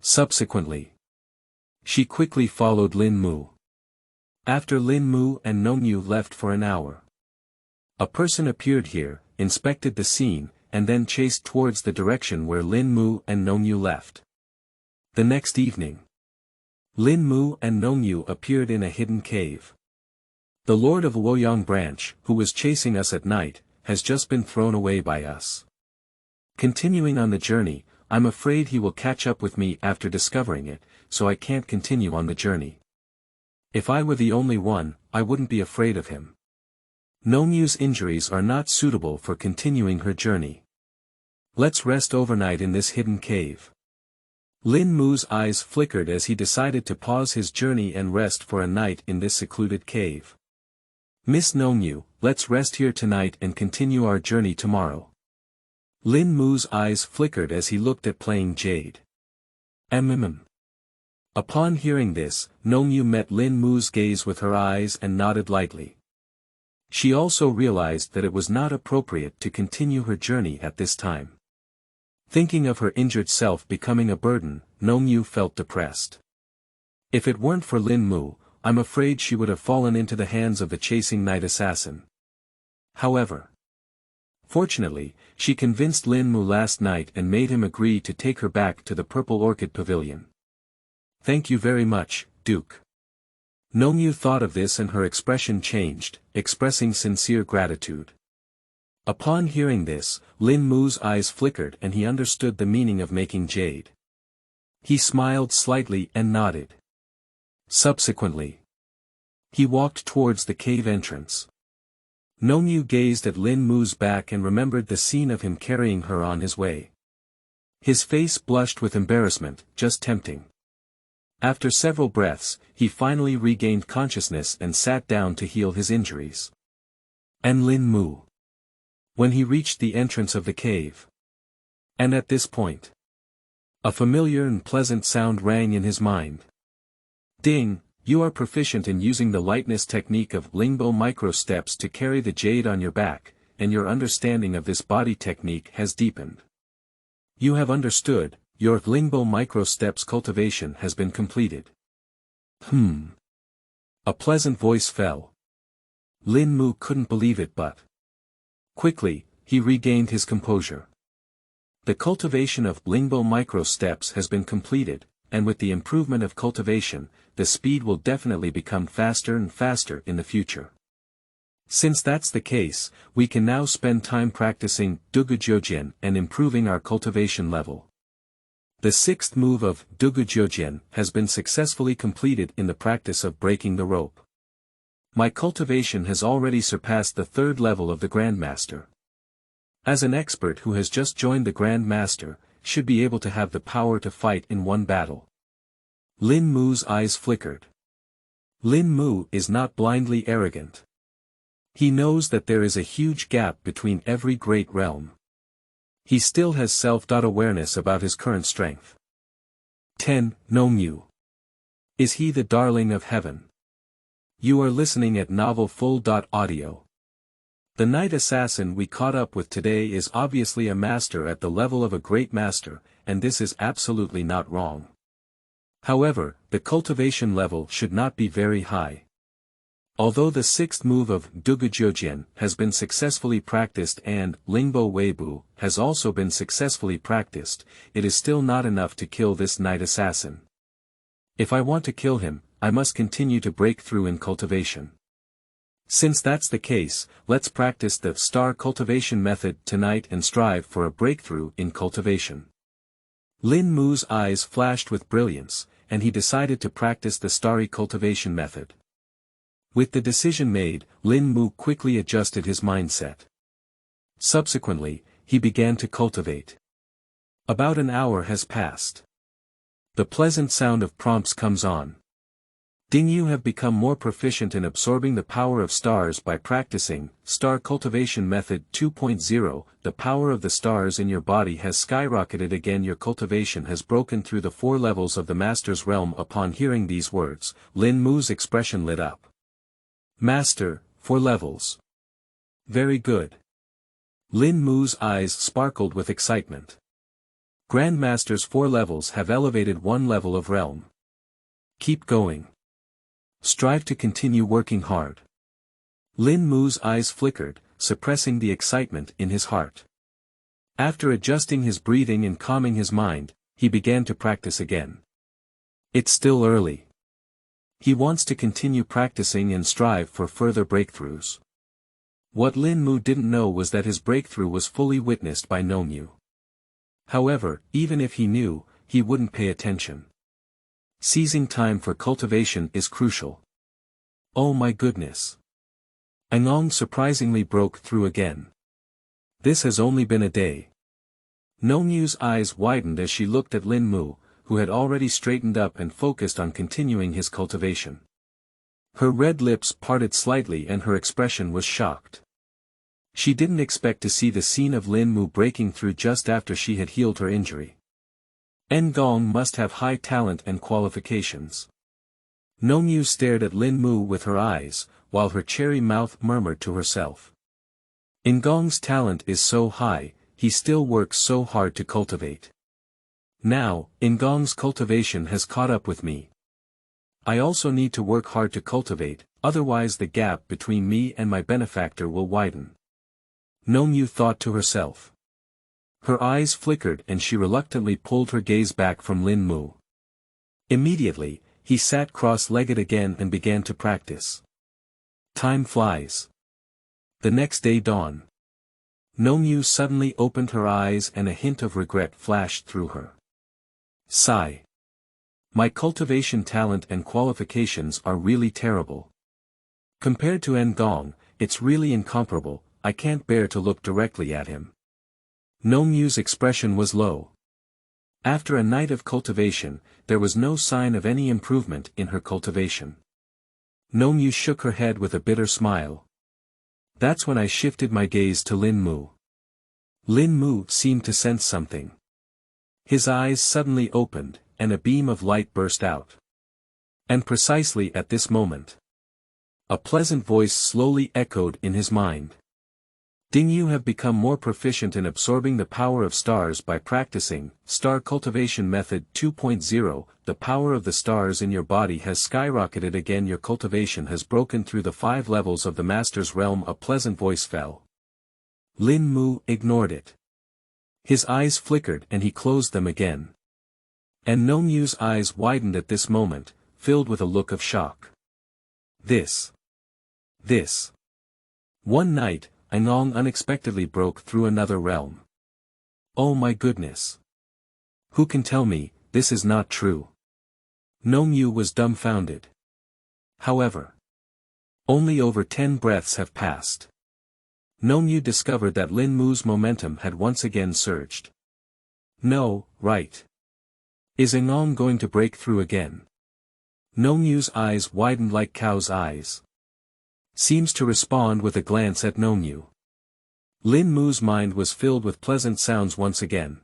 Subsequently, she quickly followed Lin Mu. After Lin Mu and Nongyu left for an hour, a person appeared here, inspected the scene, and then chased towards the direction where Lin Mu and Nongyu left. The next evening, Lin Mu and Nongyu appeared in a hidden cave. The Lord of Luoyang branch, who was chasing us at night, has just been thrown away by us. Continuing on the journey, I'm afraid he will catch up with me after discovering it, so I can't continue on the journey. If I were the only one, I wouldn't be afraid of him. Nongyu's injuries are not suitable for continuing her journey. Let's rest overnight in this hidden cave. Lin Mu's eyes flickered as he decided to pause his journey and rest for a night in this secluded cave. Miss Nongyu, let's rest here tonight and continue our journey tomorrow. Lin Mu's eyes flickered as he looked at playing jade. Upon hearing this, Nongyu met Lin Mu's gaze with her eyes and nodded lightly. She also realized that it was not appropriate to continue her journey at this time. Thinking of her injured self becoming a burden, Nongyu felt depressed. If it weren't for Lin Mu, I'm afraid she would have fallen into the hands of the chasing night assassin. However, fortunately, she convinced Lin Mu last night and made him agree to take her back to the Purple Orchid Pavilion. Thank you very much, Duke. Nongyu thought of this and her expression changed, expressing sincere gratitude. Upon hearing this, Lin Mu's eyes flickered and he understood the meaning of making jade. He smiled slightly and nodded. Subsequently, he walked towards the cave entrance. Nongyu gazed at Lin Mu's back and remembered the scene of him carrying her on his way. His face blushed with embarrassment, just tempting. After several breaths, he finally regained consciousness and sat down to heal his injuries. And Lin Mu. When he reached the entrance of the cave. And at this point, a familiar and pleasant sound rang in his mind. Ding, you are proficient in using the lightness technique of Lingbo Micro Steps to carry the jade on your back, and your understanding of this body technique has deepened. You have understood, your Lingbo Micro Steps cultivation has been completed. A pleasant voice fell. Lin Mu couldn't believe it but. Quickly, he regained his composure. The cultivation of Lingbo Micro Steps has been completed, and with the improvement of cultivation, the speed will definitely become faster and faster in the future. Since that's the case, we can now spend time practicing Dugu Jiujian and improving our cultivation level. The sixth move of Dugu Jiujian has been successfully completed in the practice of breaking the rope. My cultivation has already surpassed the third level of the Grandmaster. As an expert who has just joined the Grandmaster, should be able to have the power to fight in one battle. Lin Mu's eyes flickered. Lin Mu is not blindly arrogant. He knows that there is a huge gap between every great realm. He still has self-awareness about his current strength. 10. Nongyu. Is he the darling of heaven? You are listening at Novel Full.audio. The night assassin we caught up with today is obviously a master at the level of a great master, and this is absolutely not wrong. However, the cultivation level should not be very high. Although the sixth move of Dugu Jiujian has been successfully practiced and Lingbo Weibu has also been successfully practiced, it is still not enough to kill this night assassin. If I want to kill him, I must continue to break through in cultivation. Since that's the case, let's practice the Star Cultivation Method tonight and strive for a breakthrough in cultivation. Lin Mu's eyes flashed with brilliance, and he decided to practice the Starry Cultivation Method. With the decision made, Lin Mu quickly adjusted his mindset. Subsequently, he began to cultivate. About an hour has passed. The pleasant sound of prompts comes on. Ding, you have become more proficient in absorbing the power of stars by practicing Star Cultivation Method 2.0. The power of the stars in your body has skyrocketed again. Your cultivation has broken through the 4 levels of the Master's realm. Upon hearing these words, Lin Mu's expression lit up. Master, 4 levels. Very good. Lin Mu's eyes sparkled with excitement. Grandmaster's 4 levels have elevated 1 level of realm. Keep going. Strive to continue working hard. Lin Mu's eyes flickered, suppressing the excitement in his heart. After adjusting his breathing and calming his mind, he began to practice again. It's still early. He wants to continue practicing and strive for further breakthroughs. What Lin Mu didn't know was that his breakthrough was fully witnessed by Nongyu. However, even if he knew, he wouldn't pay attention. Seizing time for cultivation is crucial. Oh my goodness. Angong surprisingly broke through again. This has only been a day. Nongyu's eyes widened as she looked at Lin Mu, who had already straightened up and focused on continuing his cultivation. Her red lips parted slightly and her expression was shocked. She didn't expect to see the scene of Lin Mu breaking through just after she had healed her injury. Ngong must have high talent and qualifications. Nongyu stared at Lin Mu with her eyes, while her cherry mouth murmured to herself. Ngong's talent is so high, he still works so hard to cultivate. Now, Ngong's cultivation has caught up with me. I also need to work hard to cultivate, otherwise the gap between me and my benefactor will widen. Nongyu thought to herself. Her eyes flickered and she reluctantly pulled her gaze back from Lin Mu. Immediately, he sat cross-legged again and began to practice. Time flies. The next day dawned. Nongyu suddenly opened her eyes and a hint of regret flashed through her. Sigh. My cultivation talent and qualifications are really terrible. Compared to Ngong, it's really incomparable, I can't bear to look directly at him. Nongyu's expression was low. After a night of cultivation, there was no sign of any improvement in her cultivation. Nongyu shook her head with a bitter smile. That's when I shifted my gaze to Lin Mu. Lin Mu seemed to sense something. His eyes suddenly opened, and a beam of light burst out. And precisely at this moment, a pleasant voice slowly echoed in his mind. Ding you have become more proficient in absorbing the power of stars by practicing Star Cultivation Method 2.0. The power of the stars in your body has skyrocketed again. Your cultivation has broken through the 5 levels of the Master's realm. A pleasant voice fell. Lin Mu ignored it. His eyes flickered and he closed them again. And Nongyu's eyes widened at this moment, filled with a look of shock. This. One night, Anong unexpectedly broke through another realm. Oh my goodness. Who can tell me, this is not true? Nongyu was dumbfounded. However, only over 10 breaths have passed. Nongyu discovered that Lin Mu's momentum had once again surged. No, right. Is Anong going to break through again? Nongyu's eyes widened like cow's eyes. Seems to respond with a glance at Nongyu. Lin Mu's mind was filled with pleasant sounds once again.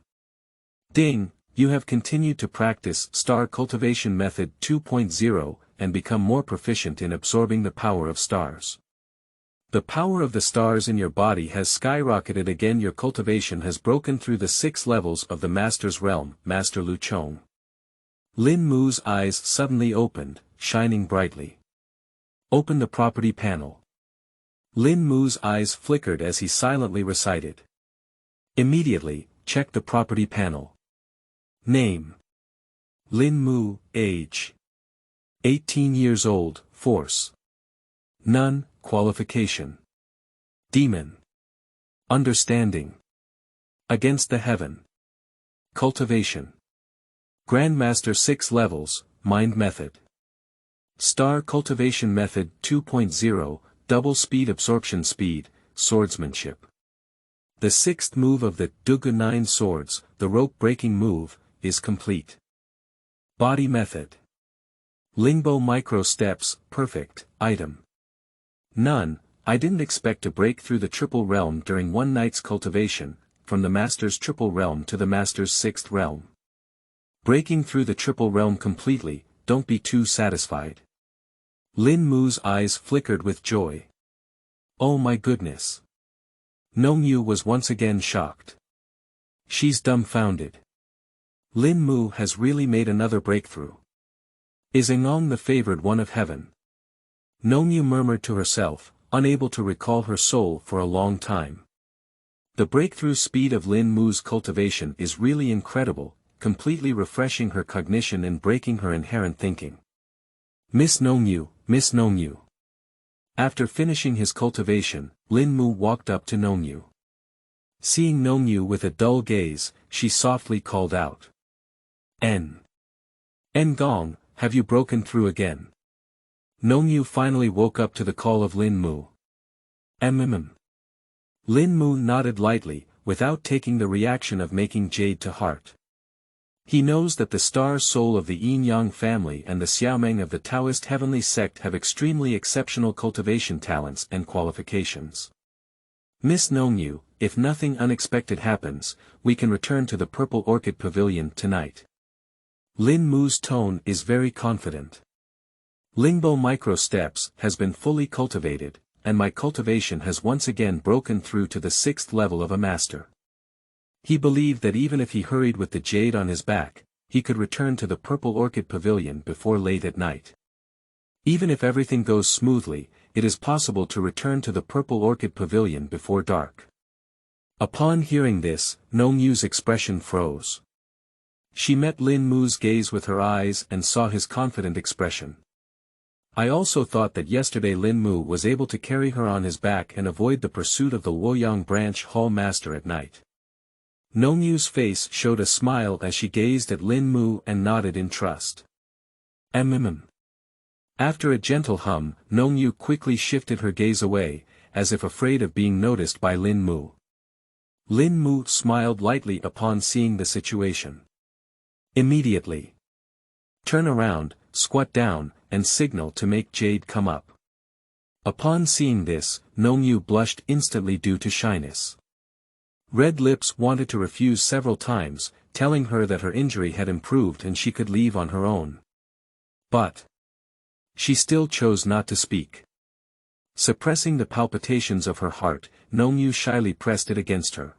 Ding, you have continued to practice Star Cultivation Method 2.0 and become more proficient in absorbing the power of stars. The power of the stars in your body has skyrocketed again. Your cultivation has broken through the 6 levels of the Master's realm, Master Lu Chong. Lin Mu's eyes suddenly opened, shining brightly. Open the property panel. Lin Mu's eyes flickered as he silently recited. Immediately, check the property panel. Name. Lin Mu, age. 18 years old, force. None, qualification. Demon. Understanding. Against the heaven. Cultivation. Grandmaster 6 levels, mind method. Star Cultivation Method 2.0, double speed absorption speed, swordsmanship. The 6th move of the Dugu 9 swords, the rope-breaking move, is complete. Body method. Lingbo Micro Steps Perfect, item. None, I didn't expect to break through the triple realm during one night's cultivation, from the Master's triple realm to the Master's 6th realm. Breaking through the triple realm completely, don't be too satisfied. Lin Mu's eyes flickered with joy. Oh my goodness. Nongyu was once again shocked. She's dumbfounded. Lin Mu has really made another breakthrough. Is Anong the favored one of heaven? Nongyu murmured to herself, unable to recall her soul for a long time. The breakthrough speed of Lin Mu's cultivation is really incredible, completely refreshing her cognition and breaking her inherent thinking. Miss Nongyu. After finishing his cultivation, Lin Mu walked up to Nongyu. Seeing Nongyu with a dull gaze, she softly called out. Ngong, have you broken through again? Nongyu finally woke up to the call of Lin Mu. Lin Mu nodded lightly, without taking the reaction of making jade to heart. He knows that the star soul of the Yin-Yang family and the Xiaomeng of the Taoist heavenly sect have extremely exceptional cultivation talents and qualifications. Miss Nongyu, if nothing unexpected happens, we can return to the Purple Orchid Pavilion tonight. Lin Mu's tone is very confident. Lingbo Micro Steps has been fully cultivated, and my cultivation has once again broken through to the 6th level of a master. He believed that even if he hurried with the jade on his back, he could return to the Purple Orchid Pavilion before late at night. Even if everything goes smoothly, it is possible to return to the Purple Orchid Pavilion before dark. Upon hearing this, Nongyu's expression froze. She met Lin Mu's gaze with her eyes and saw his confident expression. I also thought that yesterday Lin Mu was able to carry her on his back and avoid the pursuit of the Luoyang branch hall master at night. Nongyu's face showed a smile as she gazed at Lin Mu and nodded in trust. After a gentle hum, Nongyu quickly shifted her gaze away, as if afraid of being noticed by Lin Mu. Lin Mu smiled lightly upon seeing the situation. Immediately. Turn around, squat down, and signal to make Jade come up. Upon seeing this, Nongyu blushed instantly due to shyness. Red Lips wanted to refuse several times, telling her that her injury had improved and she could leave on her own. But she still chose not to speak. Suppressing the palpitations of her heart, Nongyu shyly pressed it against her.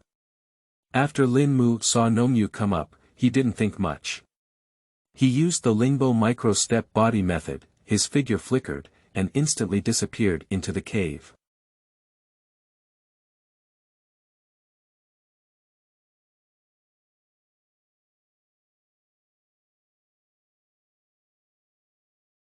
After Lin Mu saw Nongyu come up, he didn't think much. He used the Lingbo Micro Step Body Method, his figure flickered, and instantly disappeared into the cave.